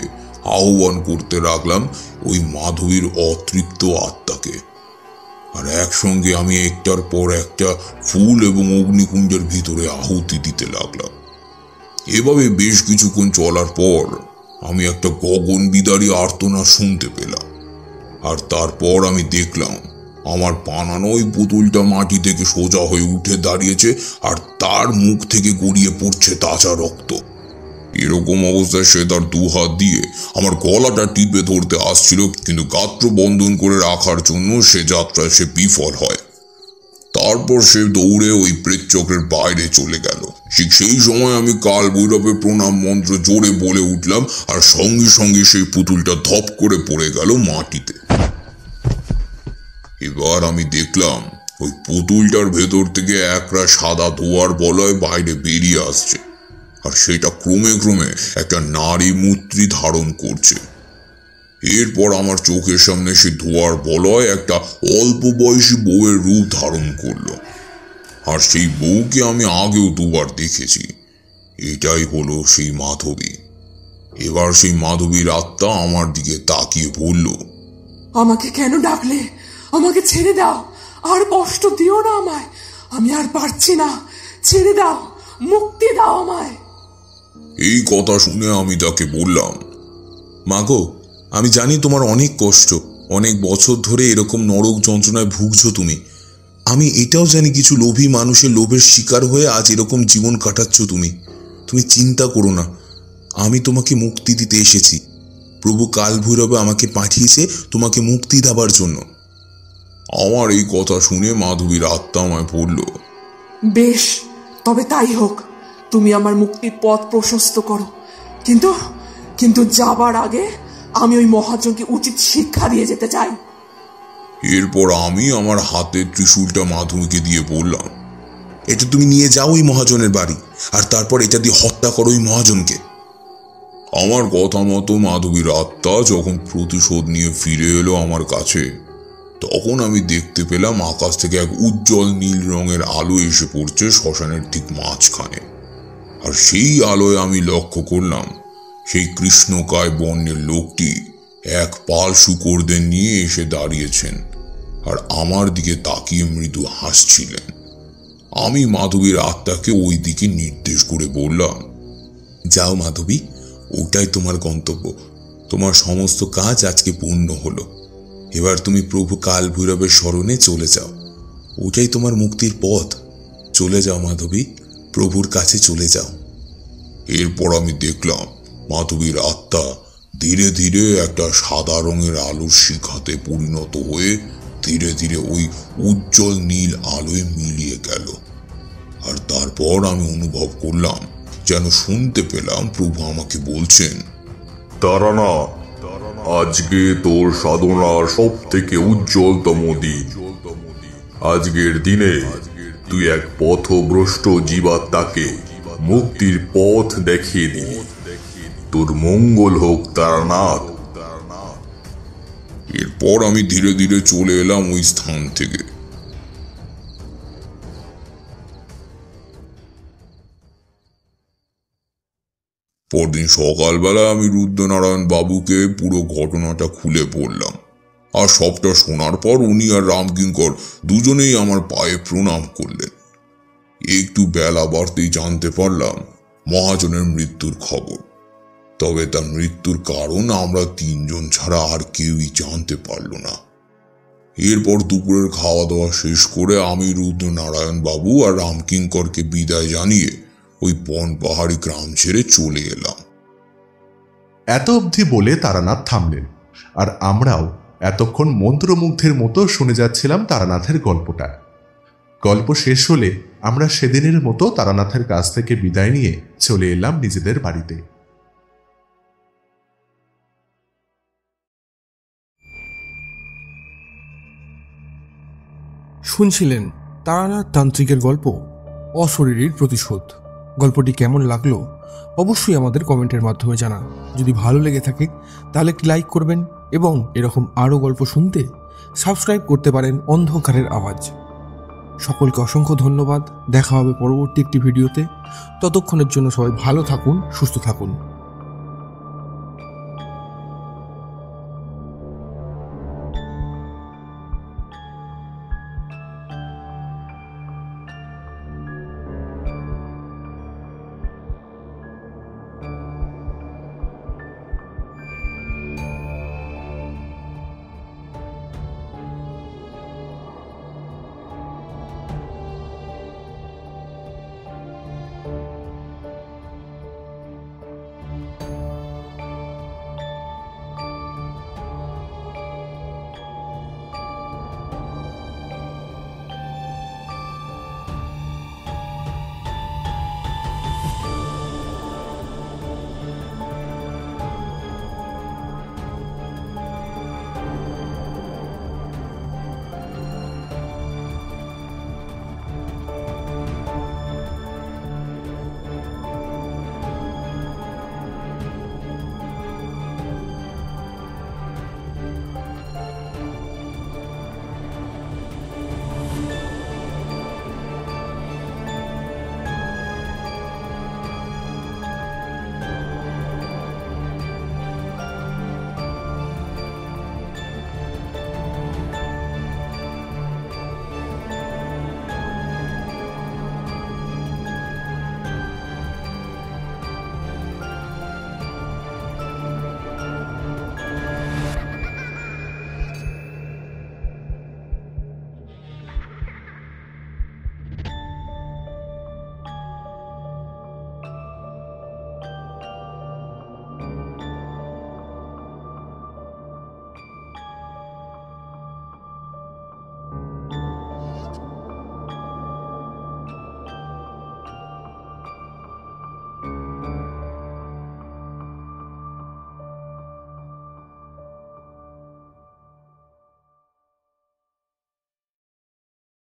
আহ্বান করতে লাগলাম ওই মাধবীর অতৃপ্ত আত্মাকে। আর একসঙ্গে আমি একটার পর একটা ফুল এবং অগ্নিকুণ্ডের ভিতরে আহুতি দিতে লাগলাম। এভাবে বেশ কিছুক্ষণ চলার পর আমি একটা গগন বিদারী আর্তনাদ শুনতে পেলাম, আর তারপর আমি দেখলাম আমার বানানো ওই পুতুলটা মাটি থেকে সোজা হয়ে উঠে দাঁড়িয়েছে, আর তার মুখ থেকে গড়িয়ে পড়ছে তাজা রক্ত। এরকম অবস্থায় সে তার 2 হাত দিয়ে আমার গলাটা টিপে ধরতে আসছিল, কিন্তু গাত্র বন্ধন করে রাখার জন্য সে যাত্রায় সে বিফল হয়। তারপর সে দৌড়ে ওই প্রেতচক্রের বাইরে চলে গেল। ঠিক সেই সময় আমি কাল ভৈরবের প্রণাম মন্ত্র জোরে বলে উঠলাম, আর সঙ্গে সঙ্গে সেই পুতুলটা ধপ করে পড়ে গেল মাটিতে। এবার আমি দেখলাম ওই পুতুলটার ভেতর থেকে একরা সাদা ধোঁয়ার বলয় বাইরে বেরিয়ে আসছে, আর সেটা ক্রমে ক্রমে একটা নারী মূর্তি ধারণ করছে। এরপর আমার চোখের সামনে সে ধোঁয়ার বলয় একটা অল্প বয়সী বউয়ের রূপ ধারণ করলো, আর সেই বউকে আমি আগেও 2বার দেখেছি। এটাই হলো সেই মাধবী। এবার সেই মাধবীর আত্মা আমার দিকে তাকিয়ে বলল, আমাকে কেন ডাকলে? আমাকে ছেড়ে দাও, আর কষ্ট দিও না আমায়। আমি আর পারছি না, ছেড়ে দাও, মুক্তি দাও আমায়। এই কথা শুনে আমি তাকে বললাম, মাগো, আমি জানি তোমার অনেক কষ্ট, অনেক বছর ধরে এরকম নরক যন্ত্রণায় ভুগছো তুমি। আমি এটাও জানি কিছু লোভী মানুষের লোভের শিকার হয়ে আজ এরকম জীবন কাটাচ্ছ তুমি। তুমি চিন্তা করো না, আমি তোমাকে মুক্তি দিতে এসেছি। প্রভু কাল ভৈরবে আমাকে পাঠিয়েছে তোমাকে মুক্তি দেবার জন্য। আমার এই কথা শুনে মাধবীর আত্মা আমায় বলল, বেশ, তবে তাই হোক। তুমি আমার মুক্তির পথ প্রশস্ত করো, কিন্তু কিন্তু যাবার আগে আমি ওই মহাজনকে উচিত শিক্ষা দিয়ে যেতে চাই। এরপর আমি আমার হাতের ত্রিশূলটা মাধবীকে দিয়ে বললাম, এটা তুমি নিয়ে যাও ওই মহাজনের বাড়ি, আর তারপর এটা দিয়ে হত্যা করো ওই মহাজনকে। আমার কথা মতো মাধবীর আত্মা যখন প্রতিশোধ নিয়ে ফিরে এলো আমার কাছে, তখন আমি দেখতে পেলাম আকাশ থেকে এক উজ্জ্বল নীল রঙের আলো এসে পড়ছে শ্মশানের ঠিক মাঝখানে। আর সেই আলোয় আমি লক্ষ্য করলাম সেই কৃষ্ণকায় বর্ণের লোকটি এক পাল শূকরদের নিয়ে এসে দাঁড়িয়েছেন, আর আমার দিকে তাকিয়ে মৃদু হাসছিলেন। আমি মাধবীর আত্মাকে ওই দিকে নির্দেশ করে বললাম, যাও মাধবী, ওটাই তোমার গন্তব্য। তোমার সমস্ত কাজ আজকে পূর্ণ হলো। এবার তুমি প্রভু কাল ভৈরবের শরণে চলে যাও, ওটাই তোমার মুক্তির পথ। চলে যাও মাধবী, প্রভুর কাছে চলে যাও। এরপর আমি দেখলাম মাধবীর আত্মা ধীরে ধীরে একটা সাদা রঙের আলোর শিখাতে পরিণত হয়ে ধীরে ধীরে ওই উজ্জ্বল নীল আলোয় মিলিয়ে গেল। আর তারপর আমি অনুভব করলাম, যেন শুনতে পেলাম প্রভু আমাকে বলছেন, তারানাথ, আজকে তোর সাধনার সব থেকে উজ্জ্বলতম দিন। আজকের দিনে তুই এক পথভ্রষ্ট জীবাত্মাকে মুক্তির পথ দেখিয়ে দিলি। তোর মঙ্গল হোক তারানাথ। এরপর আমি ধীরে ধীরে চলে এলাম ওই স্থান থেকে। পরদিন সকালবেলা আমি রুদ্রনারায়ণ বাবুকে পুরো ঘটনাটা খুলে বললাম, আর সবটা শোনার পর উনি আর রামকিঙ্কর দুজনেই আমার পায়ে প্রণাম করলেন। একটু বেলা বাড়তেই জানতে পারলাম মহাজনের মৃত্যুর খবর। তবে তার মৃত্যুর কারণ আমরা 3 জন ছাড়া আর কেউই জানতে পারল না। এরপর দুপুরের খাওয়া দাওয়া শেষ করে আমি রুদ্রনারায়ণ বাবু আর রামকিঙ্করকে বিদায় জানিয়ে ওই বন পাহাড়ি গ্রাম ছেড়ে চলে এলাম। এত অবধি বলে তারানাথ থামলেন, আর আমরাও এতক্ষণ মন্ত্রমুগ্ধের মতো শুনে যাচ্ছিলাম তারানাথের গল্পটা। গল্প শেষ হলে আমরা সেদিনের মতো তারানাথের কাছ থেকে বিদায় নিয়ে চলে এলাম নিজেদের বাড়িতে। শুনছিলেন তারানাথ তান্ত্রিকের গল্প অশরীরীর প্রতিশোধ। গল্পটি কেমন লাগলো অবশ্যই আমাদের কমেন্টের মাধ্যমে জানান। যদি ভালো লেগে থাকে তাহলে একটি লাইক করবেন এবং এরকম আরও গল্প শুনতে সাবস্ক্রাইব করতে পারেন অন্ধকারের আওয়াজ। সকলকে অসংখ্য ধন্যবাদ। দেখা হবে পরবর্তী একটি ভিডিওতে। ততক্ষণের জন্য সবাই ভালো থাকুন, সুস্থ থাকুন।